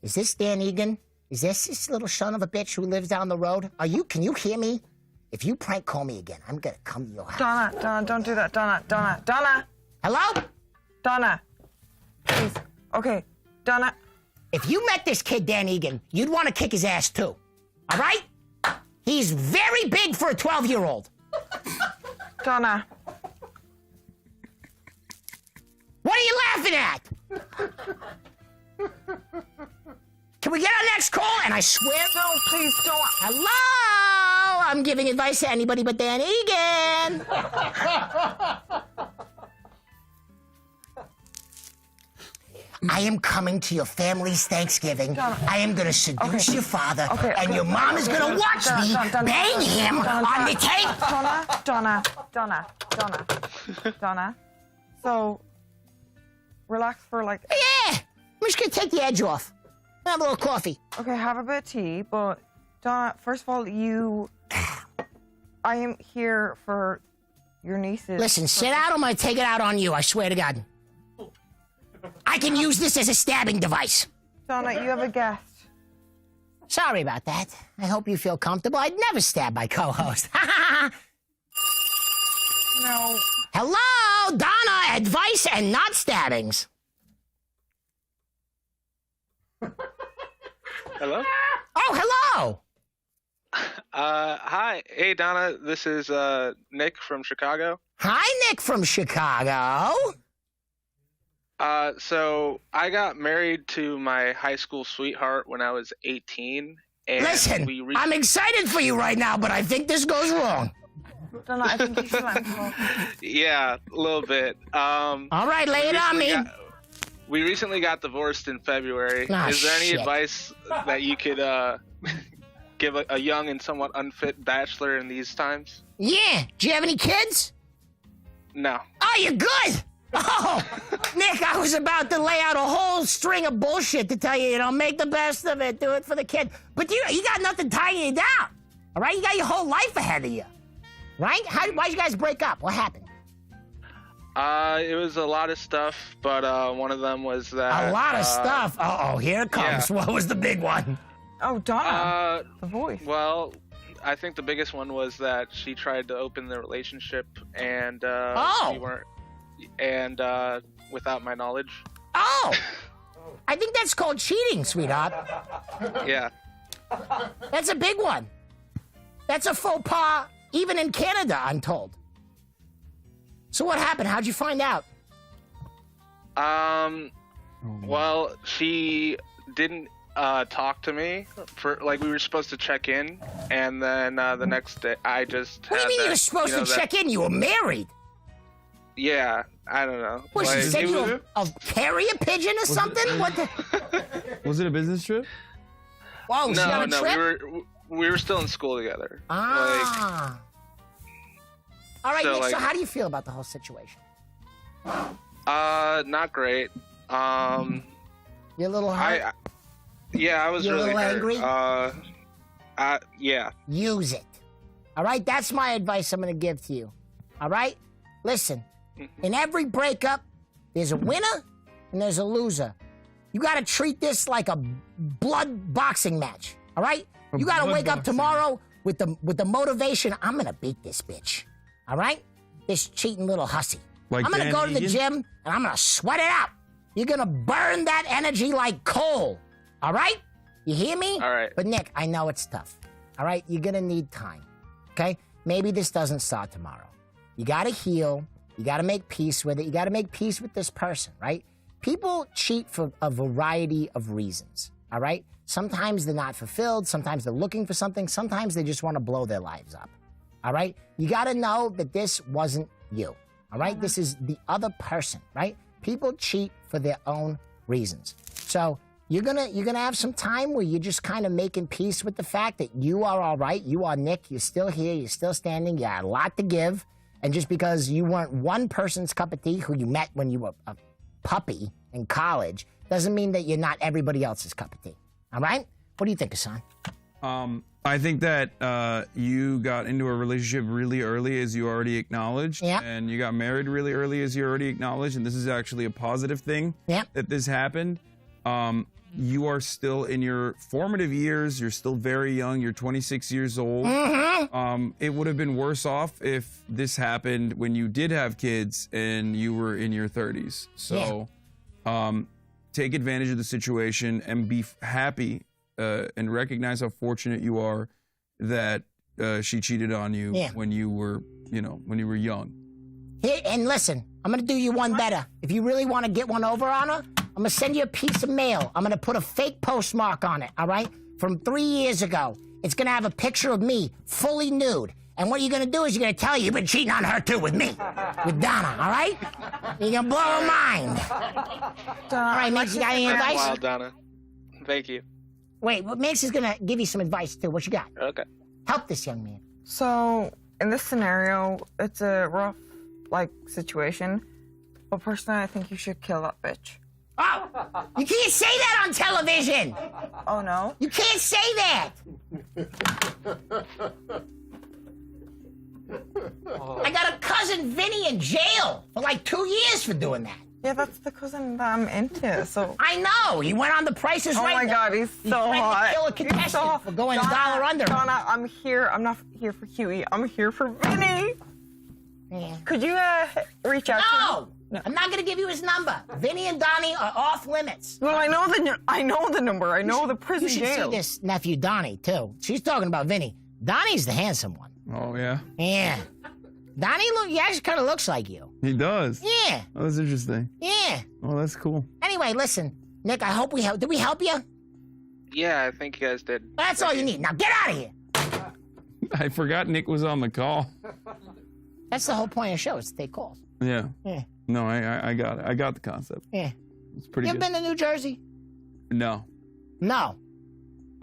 Is this Dan Egan? Is this little son of a bitch who lives down the road? Can you hear me? If you prank call me again, I'm gonna come to your house. Donna, don't do that. Donna. Hello? Donna. Please. Okay. Donna. If you met this kid, Dan Egan, you'd want to kick his ass too. All right? He's very big for a 12-year-old. Donna. What are you laughing at? Can we get our next call? And I swear... No, please don't. Hello? I'm giving advice to anybody but Dan Egan. I am coming to your family's Thanksgiving. I am going to seduce your father, and your mom is going to watch me bang him on the tape. Donna. So, relax for like... Yeah, I'm just going to take the edge off. Have a little coffee. Okay, have a bit of tea, but Donna, first of all, I am here for your nieces. Listen, sit out, I'm going to take it out on you, I swear to God. I can use this as a stabbing device. Donna, you have a guest. Sorry about that. I hope you feel comfortable. I'd never stab my co-host. No. Hello, Donna, advice and not stabbings. Hello? Oh, hello. Hi. Hey, Donna. This is Nick from Chicago. Hi, Nick from Chicago. So I got married to my high school sweetheart when I was 18. And Listen, I'm excited for you right now, but I think this goes wrong. Donna, I think you should let him go. Yeah, a little bit. All right, lay it on me. We recently got divorced in February. Ah, is there any shit. advice that you could give a young and somewhat unfit bachelor in these times? Yeah. Do you have any kids? No. Oh, you're good. Oh, Nick, I was about to lay out a whole string of bullshit to tell you, make the best of it. Do it for the kid. But you got nothing tying you down. All right? You got your whole life ahead of you. Right? Why'd you guys break up? What happened? It was a lot of stuff, but one of them was that... A lot of stuff? Uh-oh, here it comes. Yeah. What was the big one? Oh, Donna. The voice. Well, I think the biggest one was that she tried to open the relationship and we weren't... And without my knowledge. Oh! I think that's called cheating, sweetheart. Yeah. That's a big one. That's a faux pas, even in Canada, I'm told. So what happened? How'd you find out? Well, she didn't talk to me for we were supposed to check in, and then the next day I just. What do you mean you were supposed to check in? You were married. Yeah, I don't know. What, she sent you a carrier pigeon or something? What the? Was it a business trip? Whoa, she on a trip? we were still in school together. Ah. All right, so, Nick, so how do you feel about the whole situation? Not great. You're a little hurt? I was You're really a little hurt. angry? Yeah. Use it. All right? That's my advice I'm going to give to you. All right? Listen, in every breakup, there's a winner and there's a loser. You got to treat this like a blood boxing match. All right? You got to wake up tomorrow with the motivation, I'm going to beat this bitch. All right? This cheating little hussy. Like I'm going to go to the gym and I'm going to sweat it out. You're going to burn that energy like coal. All right? You hear me? All right. But Nick, I know it's tough. all right? You're going to need time, okay? Maybe this doesn't start tomorrow. You got to heal. You got to make peace with it. You got to make peace with this person, right? People cheat for a variety of reasons, all right? Sometimes they're not fulfilled. Sometimes they're looking for something. Sometimes they just want to blow their lives up, all right? You got to know that this wasn't you, all right? This is the other person, right? People cheat for their own reasons. So you're gonna have some time where you're just kind of making peace with the fact that you are all right. You are Nick. You're still here. You're still standing. You had a lot to give. And just because you weren't one person's cup of tea who you met when you were a puppy in college doesn't mean that you're not everybody else's cup of tea. All right? What do you think, Hasan? I think that you got into a relationship really early, as you already acknowledged. Yeah. And you got married really early, as you already acknowledged. And this is actually a positive thing that this happened. You are still in your formative years. You're still very young. You're 26 years old. It would have been worse off if this happened when you did have kids and you were in your 30s. So take advantage of the situation and be happy and recognize how fortunate you are that she cheated on you when you were, when you were young. Here, and listen, I'm going to do you one better. If you really want to get one over on her, I'm going to send you a piece of mail. I'm going to put a fake postmark on it, all right? From 3 years ago. It's going to have a picture of me, fully nude. And what you're going to do is you're going to tell her you've been cheating on her, too, with me. With Donna, all right? You're going to blow her mind. All right, Mix, you got any advice? Wow, Donna. Thank you. Wait, Mix is going to give you some advice, too. What you got? Okay. Help this young man. So, in this scenario, it's a rough, situation. But personally, I think you should kill that bitch. Oh, you can't say that on television. Oh, no? You can't say that. I got a cousin, Vinny, in jail for 2 years for doing that. Yeah, that's the cousin that I'm into, so... I know. He went on The Price is Right. Oh, my God, he's so hot. He threatened to kill a contestant for going a dollar under. Donna, I'm here. I'm not here for Huey. I'm here for Vinny. Yeah. Could you reach out to him? No, I'm not going to give you his number. Vinny and Donnie are off limits. Well, I know the number. I know the prison You should jail. see this nephew, Donnie, too. She's talking about Vinny. Donnie's the handsome one. Oh, yeah? Yeah. Donnie, he actually kind of looks like you. He does? Yeah. Oh, that's interesting. Yeah. Oh, that's cool. Anyway, listen, Nick, I hope we help. Did we help you? Yeah, I think you guys did. That's all you need. Now get out of here. I forgot Nick was on the call. That's the whole point of the show, is to take calls. Yeah. Yeah. No, I got it. I got the concept. Yeah. It's pretty You good. ever been to New Jersey? No. No.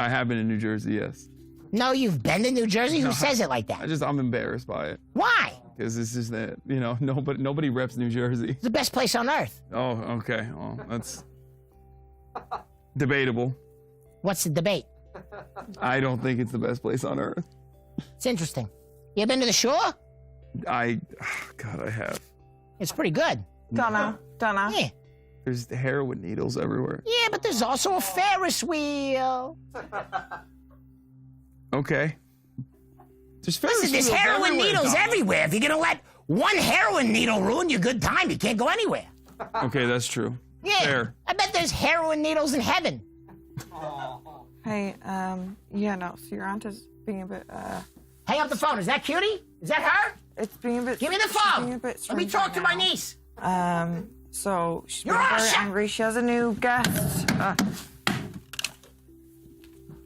I have been in New Jersey, yes. No, you've been to New Jersey? Who says it like that? I'm embarrassed by it. Why? Because it's just that, nobody reps New Jersey. It's the best place on earth. Oh, okay. Well, that's debatable. What's the debate? I don't think it's the best place on earth. It's interesting. You ever been to the shore? God, I have. It's pretty good. Donna. Yeah. There's heroin needles everywhere. Yeah, but there's also a Ferris wheel. Okay. Listen, there's heroin needles everywhere. If you're going to let one heroin needle ruin your good time, you can't go anywhere. Okay, that's true. Yeah. Fair. I bet there's heroin needles in heaven. Hey, so your aunt is being a bit, Hang up the phone. Is that Cutie? Is that her? It's being a bit... Give me the she's phone. being a bit Let me strange talk right to my now. niece. So she's You're being all very shut. angry. She has a new guest.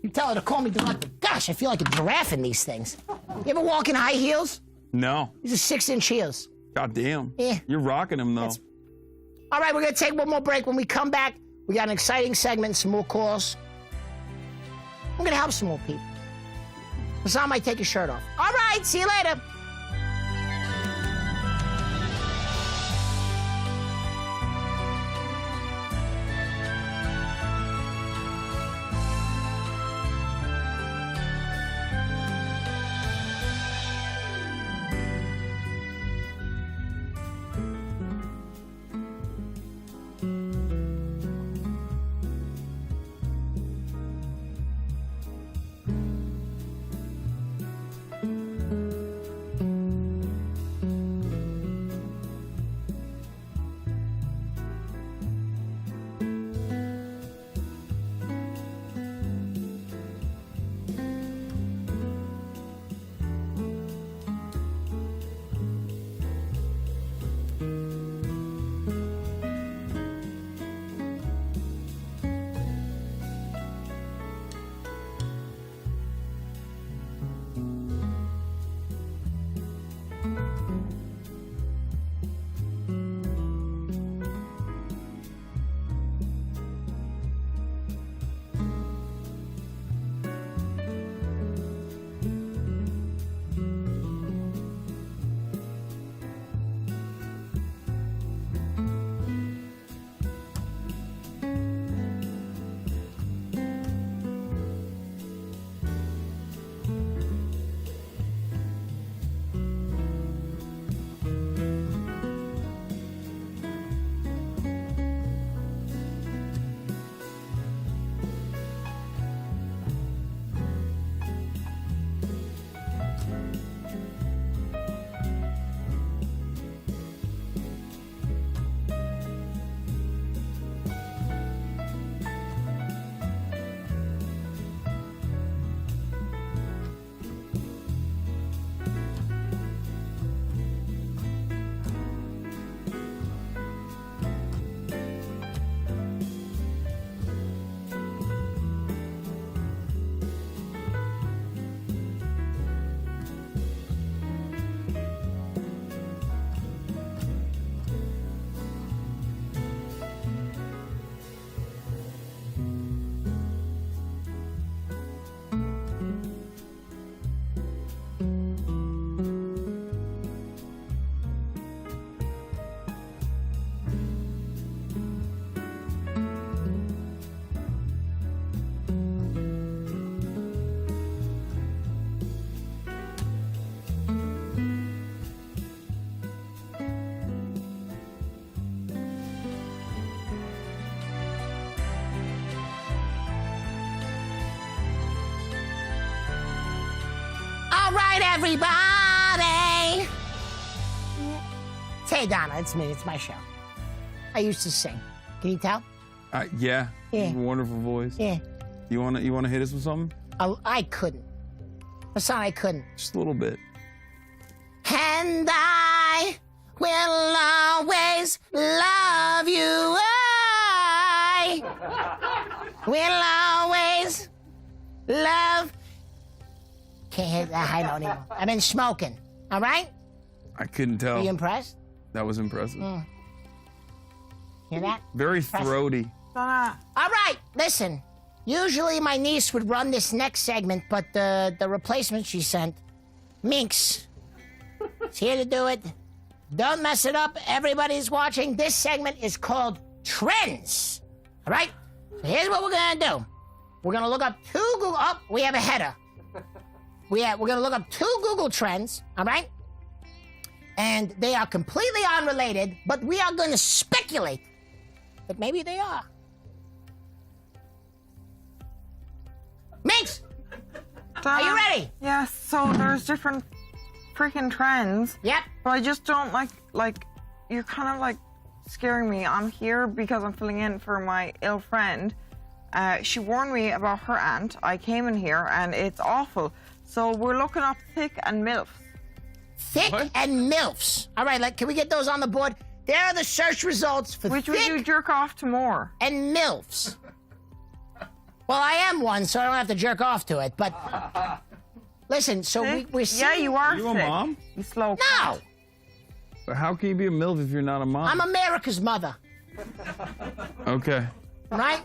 You tell her to call me director. Gosh, I feel like a giraffe in these things. You ever walk in high heels? No. These are 6-inch heels. God damn. Yeah. You're rocking them, though. All right, we're going to take one more break. When we come back, we got an exciting segment, some more calls. I'm going to help some more people. Hasan might take his shirt off. All right, see you later. right, everybody. Hey, Donna, it's me. It's my show. I used to sing. Can you tell? Yeah. Yeah. Wonderful voice. Yeah. You wanna hit us with something? I couldn't. Hasan, I couldn't. Just a little bit. And I will always love you. I will always love. Can't hit that high note anymore. I've been smoking. All right? I couldn't tell. Are you impressed? That was impressive. Hear that? Very throaty. Donna. All right, listen. Usually my niece would run this next segment, but the replacement she sent, Minx, is here to do it. Don't mess it up. Everybody's watching. This segment is called Trends. All right? So here's what we're going to do. We're going to look up 2 Google... Oh, we have a header. We're going to look up 2 Google Trends, all right? And they are completely unrelated, but we are going to speculate that maybe they are. Minx, are you ready? Yes, so there's different freaking trends. Yep. But I just don't like, you're kind of like scaring me. I'm here because I'm filling in for my ill friend. She warned me about her aunt. I came in here and it's awful. So we're looking up thick and MILFs. Thick and MILFs. All right, can we get those on the board? There are the search results for Which would you thick jerk off to more? and MILFs. Well, I am one, so I don't have to jerk off to it. But listen, so we're seeing... Yeah, you are Are you a thick. mom? You slow. No, But how can you be a MILF if you're not a mom? I'm America's mother, Okay. right?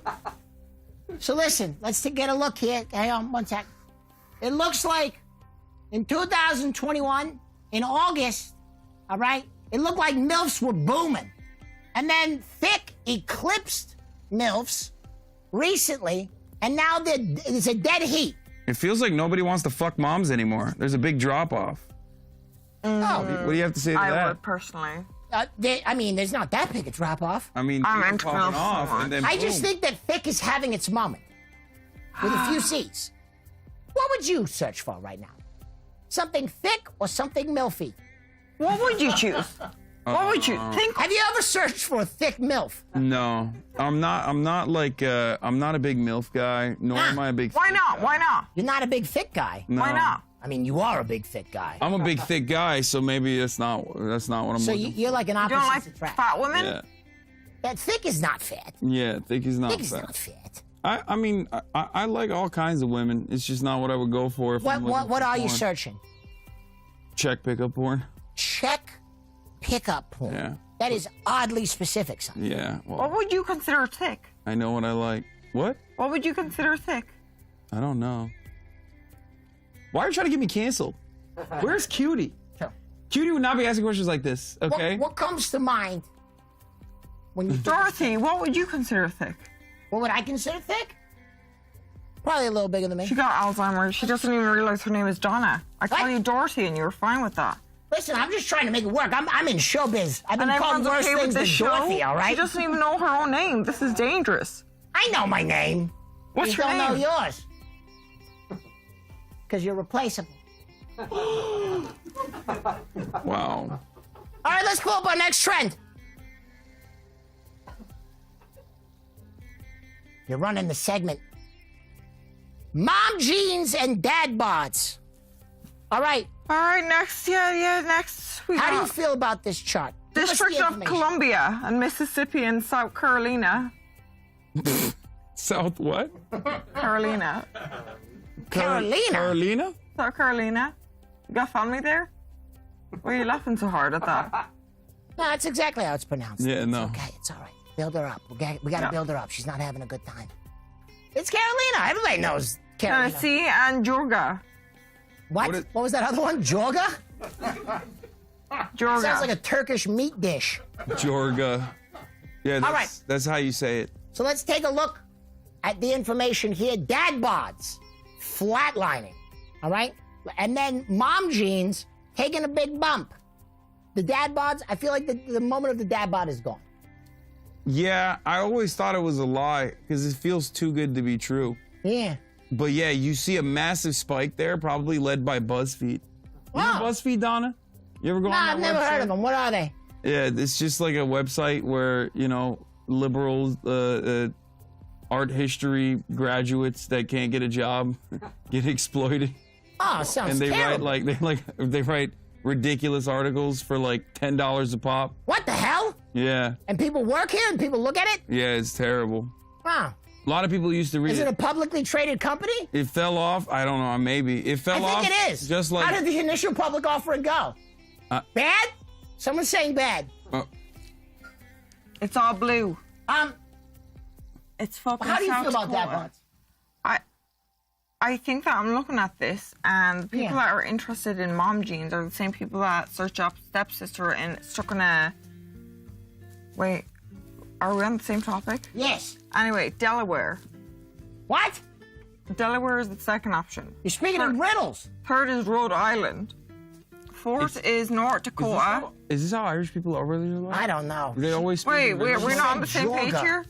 So listen, let's get a look here. Hang on one sec. It looks like in 2021, in August, all right, it looked like MILFs were booming. And then thick eclipsed MILFs recently, and now it's a dead heat. It feels like nobody wants to fuck moms anymore. There's a big drop off. Oh, What do you have to say to I that? would personally. I mean, there's not that big a drop off. I mean, I'm people into popping MILFs so off, much. and then I just boom. think that thick is having its moment with a few C's. What would you search for right now? Something thick or something MILFy? What would you choose? What would you think? Have you ever searched for a thick MILF? No, I'm not a big MILF guy, nor am I a big. Why not? Why not? You're not a big thick guy. No. Why not? I mean, you are a big thick guy. I'm a big thick guy, so maybe that's not what I'm So looking you're like an You don't opposite like attract. fat for. women? Yeah, That thick is not fat. yeah, thick is not Thick is fat. not fat. I mean, I like all kinds of women. It's just not what I would go for if I'm looking What for are you porn. searching? Check pickup porn. Check pickup porn. Yeah. That is oddly specific, son. Yeah, well, What would you consider thick? I know what I like. What? What would you consider thick? I don't know. Why are you trying to get me canceled? Where's Cutie? Sure. Cutie would not be asking questions like this, okay? What comes to mind when you Dorothy, what would you consider thick? What would I consider thick? Probably a little bigger than me. She got Alzheimer's. She doesn't even realize her name is Donna. I call What? you Dorothy and you were fine with that. Listen, I'm just trying to make it work. I'm in showbiz. I've been And called everyone's worse okay with things than this show. Dorothy, all right? She doesn't even know her own name. This is dangerous. I know my name. What's you your don't name? know yours. Because you're replaceable. Wow. All right, let's pull up our next trend. You're running the segment. Mom jeans and dad bods. All right, All right, next. Yeah, next. We how do you got feel about this chart? Give us the District of information. Columbia and Mississippi and South Carolina. South what? Carolina. Carolina. Carolina? South Carolina. You got family there? Why are you laughing so hard at that? No, that's exactly how it's pronounced. Yeah, no. Okay, it's all right. Build her up. We got to build her up. She's not having a good time. It's Carolina. Everybody knows Carolina. Tennessee and Georgia. What? What What was that other one? Jorga? Georgia. Sounds like a Turkish meat dish. Jorga. Yeah, that's, All right. that's how you say it. So let's take a look at the information here. Dad bods, flatlining, all right? And then mom jeans taking a big bump. The dad bods, I feel like the moment of the dad bod is gone. Yeah, I always thought it was a lie because it feels too good to be true. Yeah. But yeah, you see a massive spike there, probably led by BuzzFeed. Wow. You know BuzzFeed, Donna? You ever go on that I've never website? heard of them. What are they? Yeah, it's just like a website where, you know, liberals, art history graduates that can't get a job get exploited. Oh, sounds And they terrible. write they write ridiculous articles for like $10 a pop. What the hell? Yeah. And people work here and people look at it? Yeah, it's terrible. Wow. A lot of people used to read Is it a publicly traded company? It fell off. I don't know. Maybe it fell off. I think it is. Just like How did the initial public offering go? Bad? Someone's saying bad. It's all blue. It's fucking How do you South feel about that, Dakota. Bots? I think that I'm looking at this, and the people that are interested in mom jeans are the same people that search up stepsister and stuck in a. Wait, are we on the same topic? Yes. Anyway, Delaware. What? Delaware is the second option. You're speaking in riddles. Third is Rhode Island. Fourth is North Dakota. Is this how Irish people are really alive? I don't know. They always speak Wait, in we're riddles? not on the same page Georgia. here?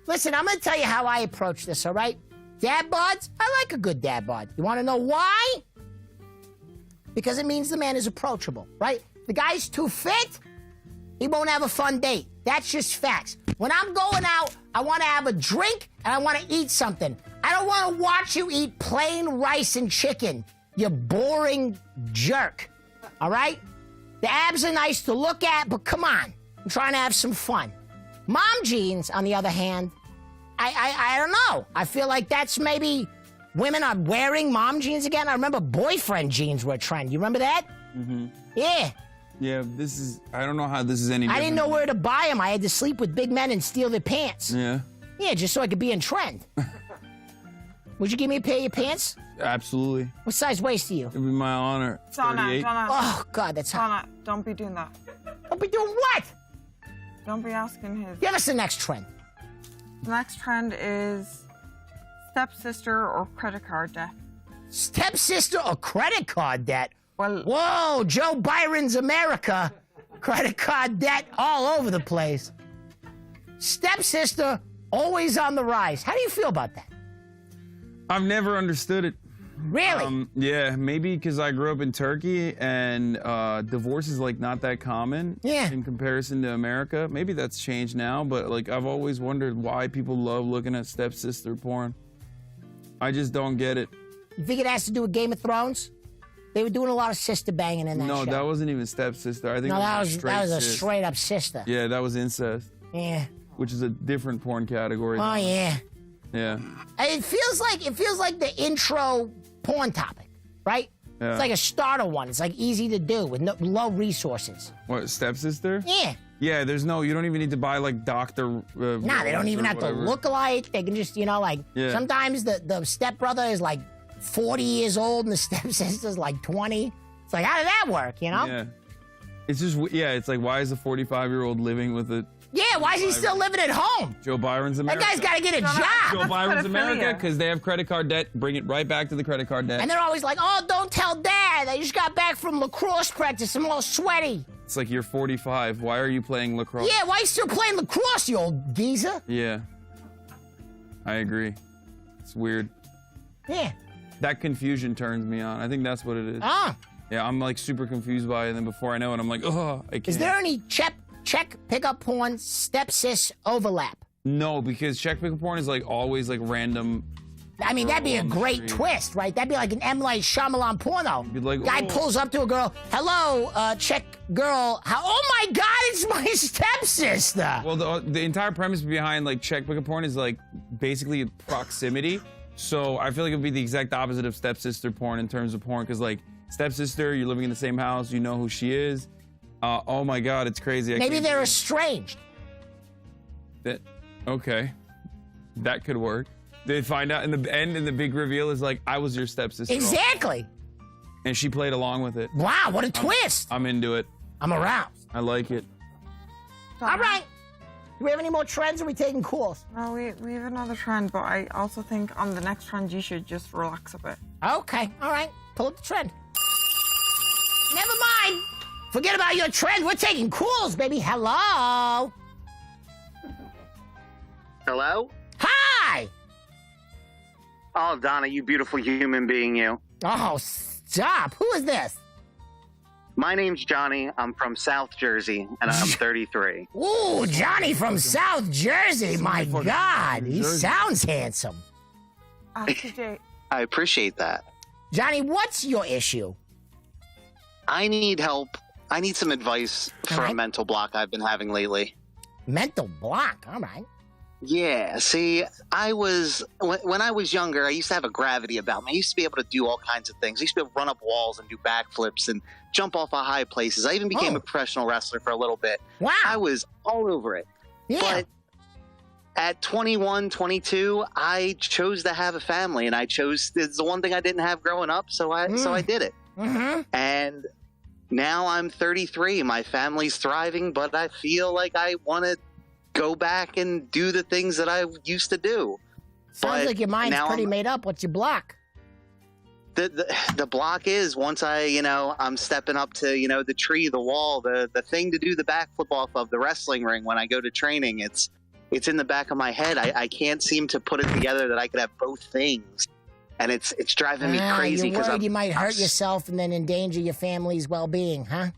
Listen, I'm going to tell you how I approach this, all right? Dad bods, I like a good dad bod. You want to know why? Because it means the man is approachable, right? The guy's too fit, he won't have a fun date. That's just facts. When I'm going out, I want to have a drink and I want to eat something. I don't want to watch you eat plain rice and chicken, you boring jerk, all right? The abs are nice to look at, but come on. I'm trying to have some fun. Mom jeans, on the other hand, I don't know. I feel like that's maybe women are wearing mom jeans again. I remember boyfriend jeans were a trend. You remember that? Mm-hmm. Yeah. Yeah, I don't know how this is any different. I didn't know where to buy them. I had to sleep with big men and steal their pants. Yeah. Yeah, just so I could be in trend. Would you give me a pair of your pants? Absolutely. What size waist are you? It'd be my honor. Donna, 38. Donna, Oh, God, that's hot. Donna, don't be doing that. Don't be doing what? Don't be asking his. Give us the next trend. The next trend is stepsister or credit card debt. Stepsister or credit card debt? Well, Whoa, Joe Byron's America. Credit card debt all over the place. Stepsister, always on the rise. How do you feel about that? I've never understood it. Really? Yeah, maybe because I grew up in Turkey and divorce is like not that common in comparison to America. Maybe that's changed now, but like I've always wondered why people love looking at stepsister porn. I just don't get it. You think it has to do with Game of Thrones? They were doing a lot of sister banging in that show. No, that wasn't even stepsister. I think No, it that was was a sis. straight up sister. Yeah, that was incest, Yeah. which is a different porn category. Oh yeah. Yeah. It feels like the intro porn topic, right? Yeah. It's like a starter one. It's like easy to do with low resources. What, stepsister? Yeah. Yeah, you don't even need to buy like Dr. Nah, they don't even have to look alike. They can just, Yeah. sometimes the stepbrother is like 40 years old and the stepsister's like 20. It's like, how did that work, Yeah. It's just, it's like, why is a 45-year-old living with a Yeah, why is he still living at home? Joe Byron's That America? guy's got to get a Joe job. Byron's America, pedophilia. because they have credit card debt. Bring it right back to the credit card debt. And they're always like, oh, don't tell Dad. I just got back from lacrosse practice. I'm all sweaty. It's like you're 45. Why are you playing lacrosse? Yeah, why you still playing lacrosse, you old geezer? Yeah. I agree. It's weird. Yeah. That confusion turns me on. I think that's what it is. Ah. Yeah, I'm like super confused by it, and then before I know it, I'm like, oh, I can't. Is there any check pickup porn stepsis overlap? No, because check pickup porn is like always like random. I mean, that'd be a on the great street. twist, right? That'd be like an M. Night Shyamalan porno. Be like, Guy oh. pulls up to a girl. Hello, check girl. Oh my God, it's my stepsister. Well, the entire premise behind like check pickup porn is like basically proximity. So I feel like it'd be the exact opposite of stepsister porn in terms of porn, because like stepsister, you're living in the same house, you know who she is. Oh my God, it's crazy. Maybe they're estranged. Okay, that could work. They find out in the end, and the big reveal is like, I was your stepsister. Exactly. And she played along with it. Wow, what a twist. I'm into it. I'm aroused. I like it. All right. Do we have any more trends, or are we taking calls? No, we have another trend, but I also think on the next trend you should just relax a bit. Okay, all right. Pull up the trend. Never mind. Forget about your trend. We're taking calls, baby. Hello. Hello? Hi. Oh, Donna, you beautiful human being, you. Oh, stop. Who is this? My name's Johnny. I'm from South Jersey, and I'm 33. Ooh, Johnny from South Jersey. My God. He sounds handsome. TJ. I appreciate that. Johnny, what's your issue? I need help. I need some advice for a mental block I've been having lately. Mental block? All right. Yeah, see, when I was younger, I used to have a gravity about me. I used to be able to do all kinds of things. I used to be able to run up walls and do backflips and jump off of high places. I even became a professional wrestler for a little bit. Wow. I was all over it. Yeah. But at 21, 22, I chose to have a family, and it's the one thing I didn't have growing up, so I did it. Mm-hmm. And now I'm 33. My family's thriving, but I feel like I want to go back and do the things that I used to do. Sounds like your mind's pretty made up. What's your block? The block is once I'm stepping up to, the tree, the wall, the thing to do the backflip off of, the wrestling ring when I go to training. It's in the back of my head. I can't seem to put it together that I could have both things. And it's driving me crazy. You're worried you might hurt yourself and then endanger your family's well-being, huh?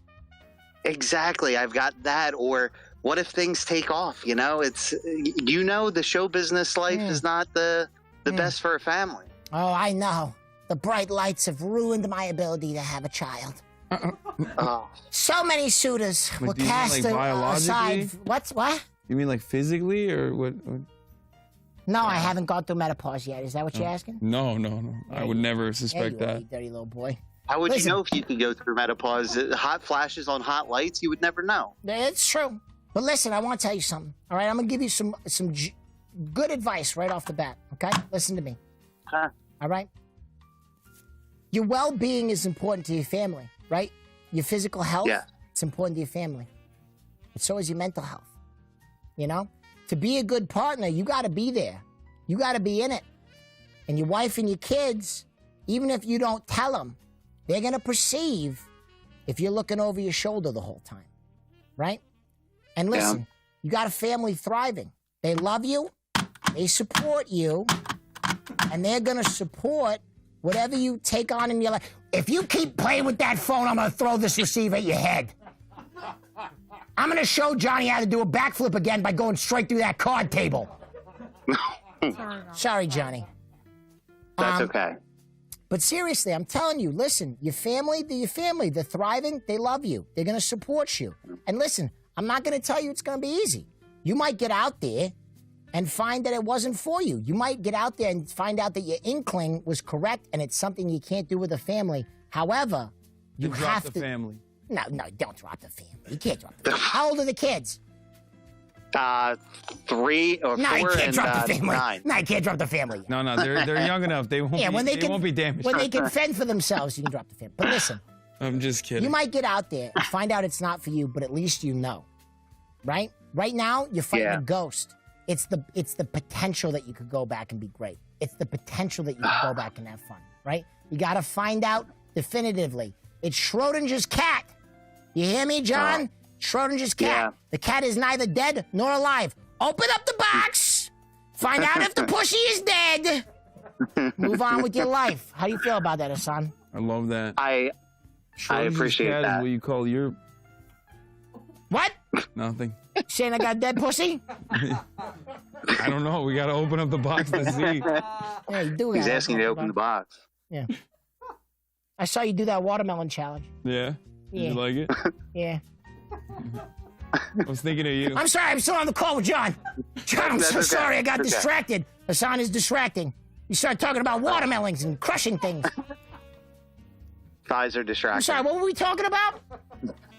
Exactly. I've got that. Or what if things take off? It's the show business life is not the best for a family. Oh, I know. The bright lights have ruined my ability to have a child. So many suitors were cast aside. What? You mean like physically or what? No, I haven't gone through menopause yet. Is that what you're asking? No. I would never suspect that. You dirty little boy. How would you know if you could go through menopause? Hot flashes on hot lights, you would never know. It's true. But listen, I want to tell you something. All right, I'm going to give you some good advice right off the bat, okay? Listen to me. Huh? All right? Your well-being is important to your family, right? Your physical health, it's important to your family. But so is your mental health. To be a good partner, you got to be there. You got to be in it. And your wife and your kids, even if you don't tell them, they're going to perceive if you're looking over your shoulder the whole time, right? And listen, you got a family thriving. They love you, they support you, and they're going to support whatever you take on in your life. If you keep playing with that phone, I'm going to throw this receiver at your head. I'm going to show Johnny how to do a backflip again by going straight through that card table. Sorry, Johnny. That's okay. But seriously, I'm telling you, listen, your family, they're thriving, they love you, they're going to support you. And listen, I'm not going to tell you it's going to be easy. You might get out there and find that it wasn't for you. You might get out there and find out that your inkling was correct and it's something you can't do with a family. However, you have to... drop the family. No, don't drop the family. You can't drop the family. How old are the kids? 3 or 4 you can't drop the family. 9. No, you can't drop the family. No, they're young enough. They won't be damaged. When they can fend for themselves, you can drop the family. But listen. I'm just kidding. You might get out there and find out it's not for you, but at least you know. Right? Right now, you're fighting a ghost. It's the potential that you could go back and be great. It's the potential that you could go back and have fun. Right? You got to find out definitively. It's Schrodinger's cat. You hear me, John? Schrodinger's cat. Yeah. The cat is neither dead nor alive. Open up the box. Find out if the pushy is dead. Move on with your life. How do you feel about that, Hasan? I love that. I appreciate cat that. Is what you call your... What? Nothing. Saying I got a dead pussy? I don't know. We got to open up the box to see. Yeah, you do. He's asking you to open the box. Yeah. I saw you do that watermelon challenge. Yeah? Did you like it? Yeah. I was thinking of you. I'm sorry, I'm still on the call with John. John, I'm so sorry, I got distracted. Hasan is distracting. You started talking about watermelons and crushing things. Thighs are distracting. I'm sorry, what were we talking about?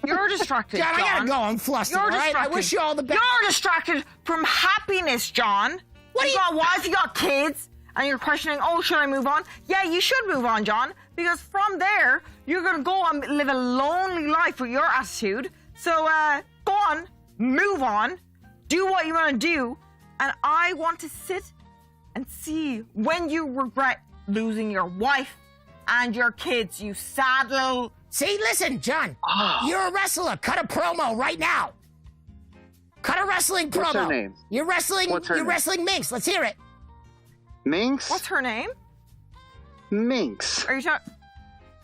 You're distracted, John, I gotta go. I'm flustered. You're all right? distracted. I wish you all the best. You're distracted from happiness, John. What you got wife, you got kids, and you're questioning, oh, should I move on? Yeah, you should move on, John, because from there, you're gonna go and live a lonely life with your attitude. So, go on, move on, do what you want to do, and I want to sit and see when you regret losing your wife and your kids, you sad little... See, listen, John, you're a wrestler. Cut a promo right now. Cut a wrestling promo. What's her name? You're wrestling. What's her you're name? wrestling Minx. Let's hear it. Minx? What's her name? Minx. Are you talking?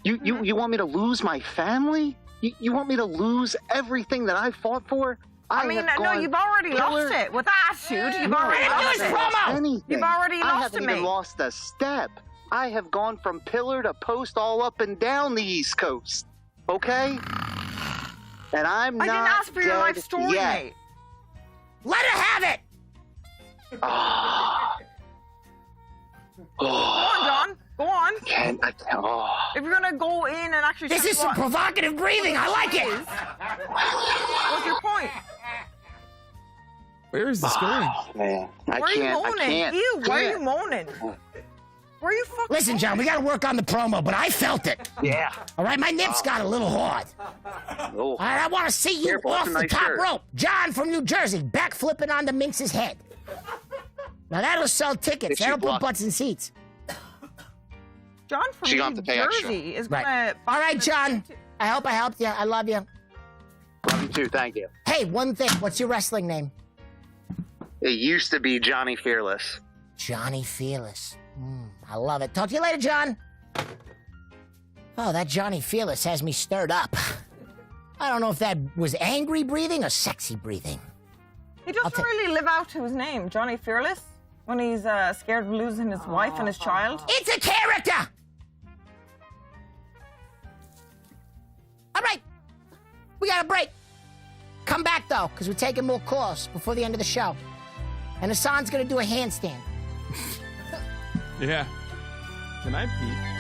You want me to lose my family? You want me to lose everything that I fought for? I mean, no, you've already lost it with that attitude. You've already lost it. Anything. You've already I lost haven't it, even mate. lost a step. I have gone from pillar to post all up and down the East Coast. Okay? And I'm I not didn't ask for your life dead story, yet. mate. Let her have it. Go on, John. Go on. I can't. Oh. If you're gonna go in and actually, This tell is me some what provocative breathing. I like it. What's your point? Where is this going? Oh, man. Why are you moaning? I can't. Ew, why are you moaning? Why are you fucking Listen, John, we got to work on the promo, but I felt it. Yeah. All right, my nips got a little hard. Oh. All right, I want to see you Careful, off that's a the nice top shirt. rope. John from New Jersey, backflipping onto Minx's head. Now that'll sell tickets. If she That'll put blocked- butts in seats. John from She gonna New have to pay extra. Jersey is Right. gonna. All right, John. I hope I helped you. I love you. Love you too. Thank you. Hey, one thing. What's your wrestling name? It used to be Johnny Fearless. Johnny Fearless. I love it. Talk to you later, John. Oh, that Johnny Fearless has me stirred up. I don't know if that was angry breathing or sexy breathing. He doesn't really live out to his name, Johnny Fearless, when he's scared of losing his wife and his child. It's a character! All right. We got a break. Come back, though, because we're taking more calls before the end of the show. And Hasan's going to do a handstand. Yeah. Can I pee?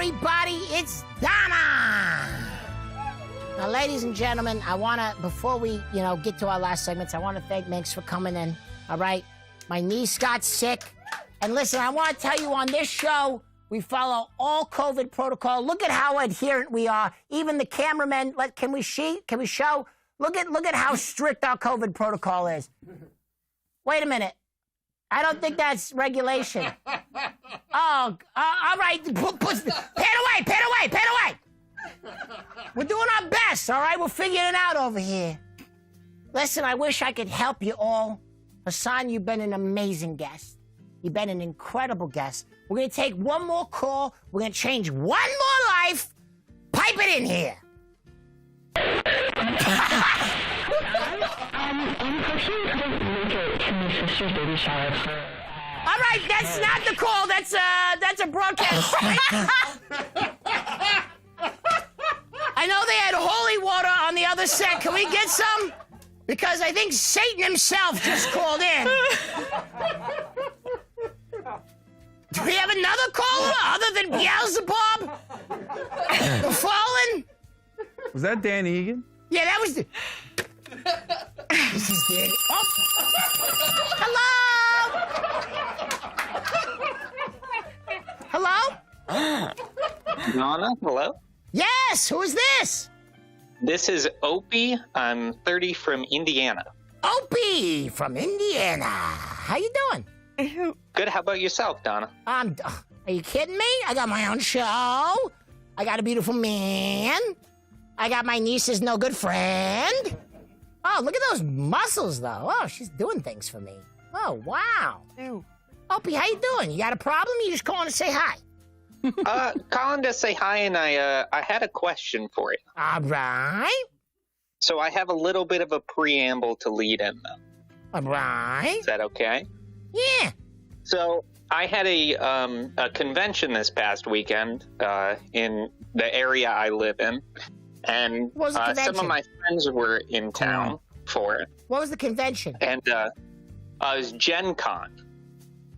everybody, it's Donna! Now, ladies and gentlemen, I want to, before we, get to our last segments, I want to thank Minx for coming in, all right? My niece got sick. And listen, I want to tell you on this show, we follow all COVID protocol. Look at how adherent we are. Even the cameramen, can we show? Look at how strict our COVID protocol is. Wait a minute. I don't think that's regulation. Oh, all right. Pan away. We're doing our best, all right? We're figuring it out over here. Listen, I wish I could help you all. Hasan, you've been an amazing guest. You've been an incredible guest. We're going to take one more call. We're going to change one more life. Pipe it in here. All right, that's not the call. That's a broadcast. I know they had holy water on the other set. Can we get some? Because I think Satan himself just called in. Do we have another caller other than Beelzebub? The Fallen? Was that Dan Egan? Yeah, that was the... This is Dan. Oh. Hello? Hello? Donna, hello? Yes, who is this? This is Opie. I'm 30 from Indiana. Opie from Indiana. How you doing? Good. How about yourself, Donna? Are you kidding me? I got my own show. I got a beautiful man. I got my niece's no good friend. Oh, look at those muscles, though. Oh, she's doing things for me. Oh, wow. Ew. Opie, how you doing? You got a problem? You just calling to say hi? Calling to say hi, and I had a question for you. All right. So I have a little bit of a preamble to lead in, though. All right. Is that okay? Yeah. So I had a convention this past weekend in the area I live in, and What was the convention? some of my friends were in town for it. What was the convention? And it was Gen Con.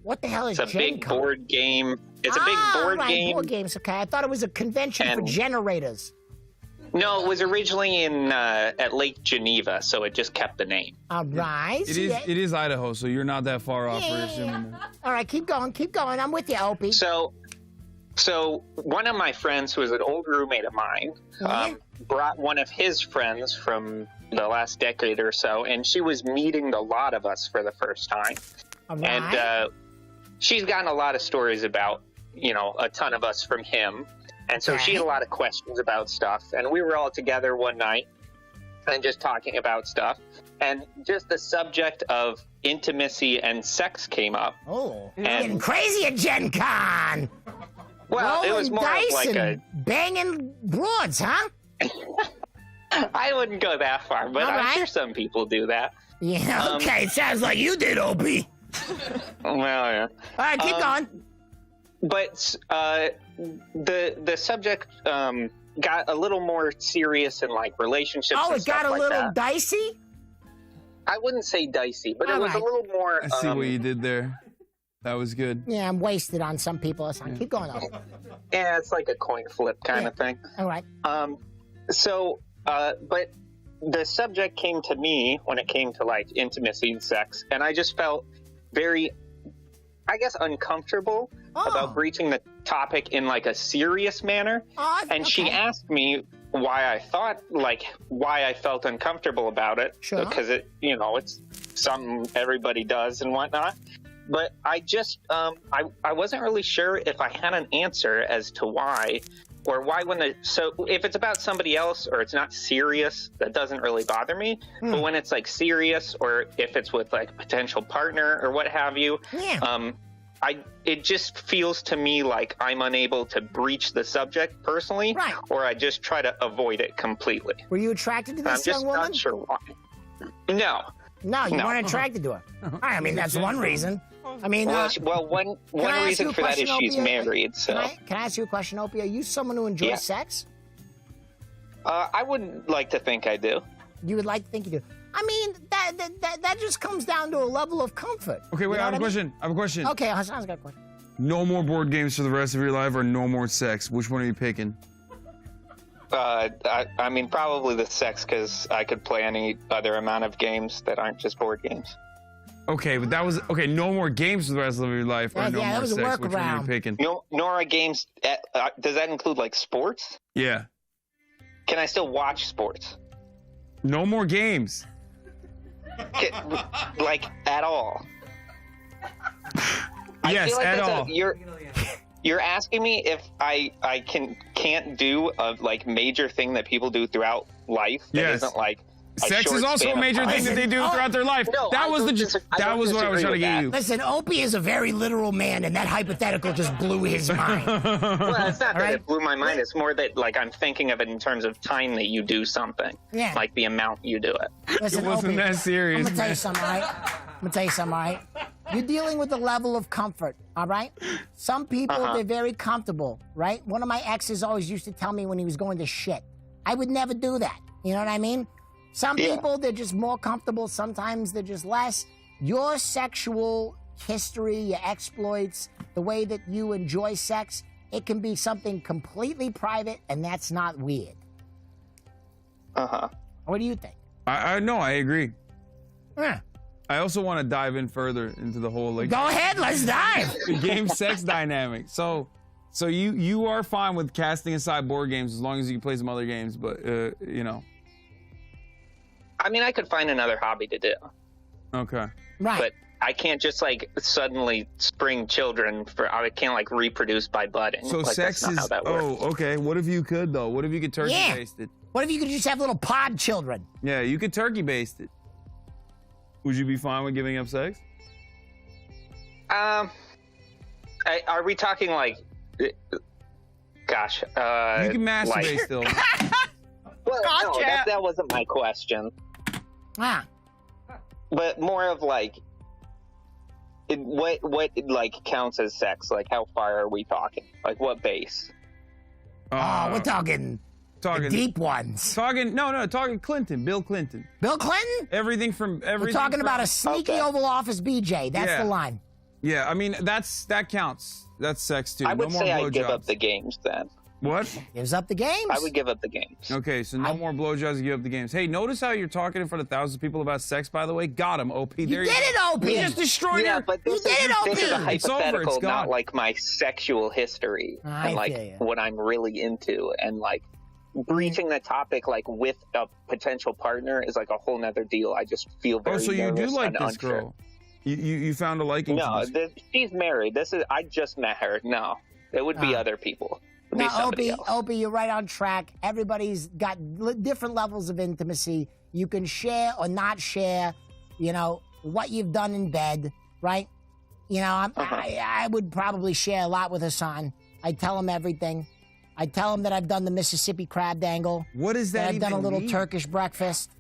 What the hell is It's a Gen big Con? board game. It's a big board right, game. board games, okay. I thought it was a convention for And- generators. No, it was originally in at Lake Geneva, so it just kept the name. All right. It is Idaho, so you're not that far off. Yeah, We're yeah, assuming that. All right, keep going. I'm with you, Opie. So one of my friends, who was an old roommate of mine, brought one of his friends from the last decade or so, and she was meeting a lot of us for the first time. All right. And she's gotten a lot of stories about, a ton of us from him. And so she had a lot of questions about stuff. And we were all together one night and just talking about stuff. And just the subject of intimacy and sex came up. Oh, And- getting crazy at Gen Con. Well, it was Rolling more of dice like and banging broads, huh? I wouldn't go that far, but All I'm right. sure some people do that. Yeah, okay. It sounds like you did, Opie. Well, yeah. All right, keep going. But the subject got a little more serious in like relationships. Oh, and it stuff got a like little that. dicey? I wouldn't say dicey, but it All was right. a little more. I see what you did there. That was good. Yeah, I'm wasted on some people. Keep going, Opie. Yeah, it's like a coin flip kind of thing. All right. But the subject came to me when it came to like intimacy and sex, and I just felt very, I guess, uncomfortable about breaching the topic in like a serious manner. And she asked me why I felt uncomfortable about it. Sure. Because it's something everybody does and whatnot. But I just, I wasn't really sure if I had an answer as to why, or why so if it's about somebody else or it's not serious, that doesn't really bother me. But when it's like serious, or if it's with like a potential partner or what have you, it just feels to me like I'm unable to breach the subject personally, or I just try to avoid it completely. Were you attracted to I'm this just young woman? not sure why. No. No, you No. weren't attracted to her. I mean, that's one reason. I mean, one can I ask reason you a for that is question, she's Opie? married. So Can I ask you a question, Opie? Are you someone who enjoys Yeah. sex? I would like to think I do. You would like to think you do. I mean, that just comes down to a level of comfort. Okay, wait, You know I have a what question. I have a question. Okay, Hasan's got a question. No more board games for the rest of your life or no more sex? Which one are you picking? I mean, probably the sex, because I could play any other amount of games that aren't just board games. Okay, but that was okay. No more games for the rest of your life, or no that more was a sex. Which one are you workaround. picking? No, Nora games. Does that include like sports? Yeah. Can I still watch sports? No more games. Like at all? Yes, I feel like at all. You're asking me if I can't do a like major thing that people do throughout life that Yes. isn't like a Sex short is also span a of major time. thing that they do throughout their life. No, that I was don't the dis- I that don't was what I was trying to disagree get with you. Listen, Opie is a very literal man, and that hypothetical just blew his mind. Well, it's not that right. it blew my mind. It's more that like I'm thinking of it in terms of time that you do something. Yeah. Like the amount you do it. Listen, It wasn't Opie, that serious, I'm gonna tell you man. something, all right? You're dealing with a level of comfort, all right? Some people, they're very comfortable, right? One of my exes always used to tell me when he was going to shit. I would never do that. You know what I mean? Some people, they're just more comfortable. Sometimes they're just less. Your sexual history, your exploits, the way that you enjoy sex, it can be something completely private, and that's not weird. What do you think? I know, I agree. Yeah. I also want to dive in further into the whole like Go ahead, let's dive. game sex dynamic. So you are fine with casting aside board games as long as you can play some other games, but you know. I mean, I could find another hobby to do, Okay. Right. but I can't just like suddenly spring children for. I can't like reproduce by budding. So like, sex that's not is how that works. okay. What if you could though? What if you could turkey baste it? What if you could just have little pod children? Yeah, you could turkey baste it. Would you be fine with giving up sex? Are we talking like? Gosh. You can masturbate like, still. Well, no, Gotcha. that wasn't my question. Ah. But more of like, what like counts as sex? Like, how far are we talking? Like, what base? Oh, we're talking the deep ones. Talking Clinton, Bill Clinton. Bill Clinton? Everything from We're talking about a sneaky Oval Office BJ. That's Yeah. the line. Yeah, I mean that counts. That's sex too. I would no more say I'd give blowjobs. up the games then. What? Gives up the games. I would give up the games. Okay, so no more blowjobs and give up the games. Hey, notice how you're talking in front of thousands of people about sex, by the way? Got him, OP. There did it, OP. You just destroyed Yeah, your... but You this did it, this is a OP. It's over, hypothetical, it's gone. not like my sexual history I and like feel ya. what I'm really into, and like breaching the topic like with a potential partner is like a whole nother deal. I just feel very Oh, so you do nervous like and this unsure. girl? You found a liking No, to this? she's married. I just met her. No, it would be other people. It would be Now, somebody else. Opie, you're right on track. Everybody's got different levels of intimacy. You can share or not share, you know, what you've done in bed, right? You know, I would probably share a lot with Hasan. I tell him everything. I tell him that I've done the Mississippi crab dangle. What is that I've done a even little mean? Turkish breakfast.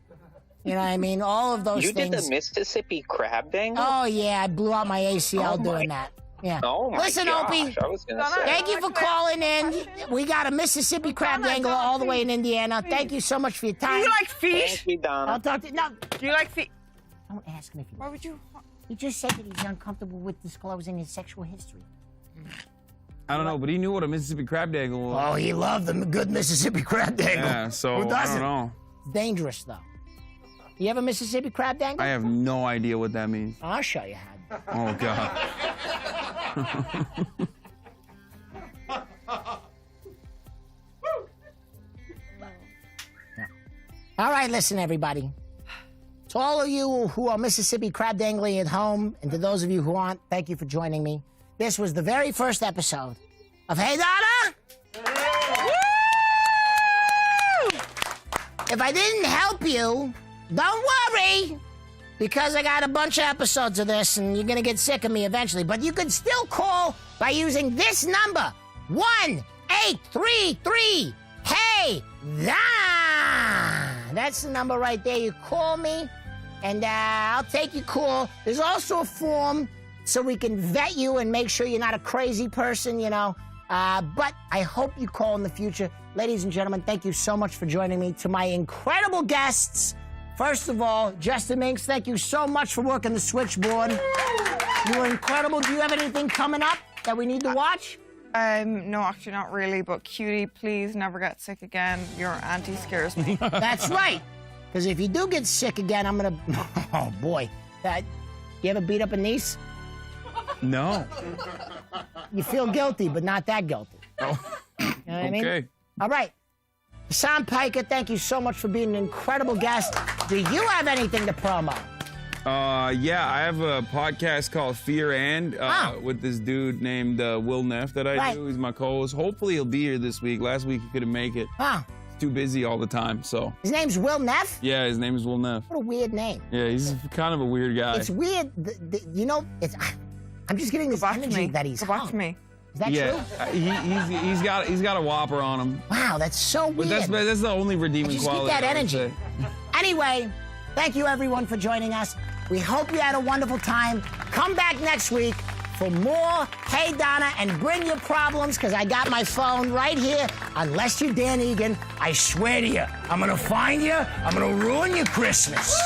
You know what I mean? All of those You things. did the Mississippi crab dangle? Oh, yeah, I blew out my ACL doing that. Yeah. Oh my Listen, gosh, Opie. I was gonna say. Thank you for calling in. We got a Mississippi crab dangle all the way in Indiana. Thank you so much for your Do time. you like fish? Thank you, Donna. I'll talk to you. No, Do you like fish? don't ask him if you. Why would you? He just said that he's uncomfortable with disclosing his sexual history. I don't know, but he knew what a Mississippi crab dangle was. Oh, he loved the good Mississippi crab dangle. Yeah, so Who I doesn't? don't know. It's dangerous, though. You have a Mississippi crab dangle? I have no idea what that means. I'll show you how. Oh, God. All right, listen, everybody. To all of you who are Mississippi crab dangling at home, and to those of you who aren't, thank you for joining me. This was the very first episode of Hey Donna! If I didn't help you, don't worry, because I got a bunch of episodes of this, and you're gonna get sick of me eventually. But you can still call by using this number, 1-833 Hey Donna. That's the number right there. You call me, and I'll take your call. There's also a form so we can vet you and make sure you're not a crazy person, you know. But I hope you call in the future. Ladies and gentlemen, thank you so much for joining me. To my incredible guests, first of all, JustaMinx, thank you so much for working the switchboard. You were incredible. Do you have anything coming up? that we need to watch? No, actually not really, but Cutie, please never get sick again. Your auntie scares me. That's right. Because if you do get sick again, I'm gonna... Oh, boy. You ever beat up a niece? No. You feel guilty, but not that guilty. Oh. You know what I mean? Okay. All right. Hasan Piker, thank you so much for being an incredible guest. Do you have anything to promo? Yeah, I have a podcast called Fear and with this dude named Will Neff that I do. He's my co-host. Hopefully he'll be here this week. Last week he couldn't make it. Huh. He's too busy all the time, so. His name's Will Neff? Yeah, his name is Will Neff. What a weird name. Yeah, he's kind of a weird guy. It's weird. You know, I'm just getting this energy that he's Go back to me. Is that true? He's got a whopper on him. Wow, that's so weird. But that's the only redeeming quality. Just get that I would energy. say. Anyway, thank you everyone for joining us. We hope you had a wonderful time. Come back next week for more Hey Donna and bring your problems because I got my phone right here. Unless you're Dan Egan, I swear to you, I'm gonna find you, I'm gonna ruin your Christmas.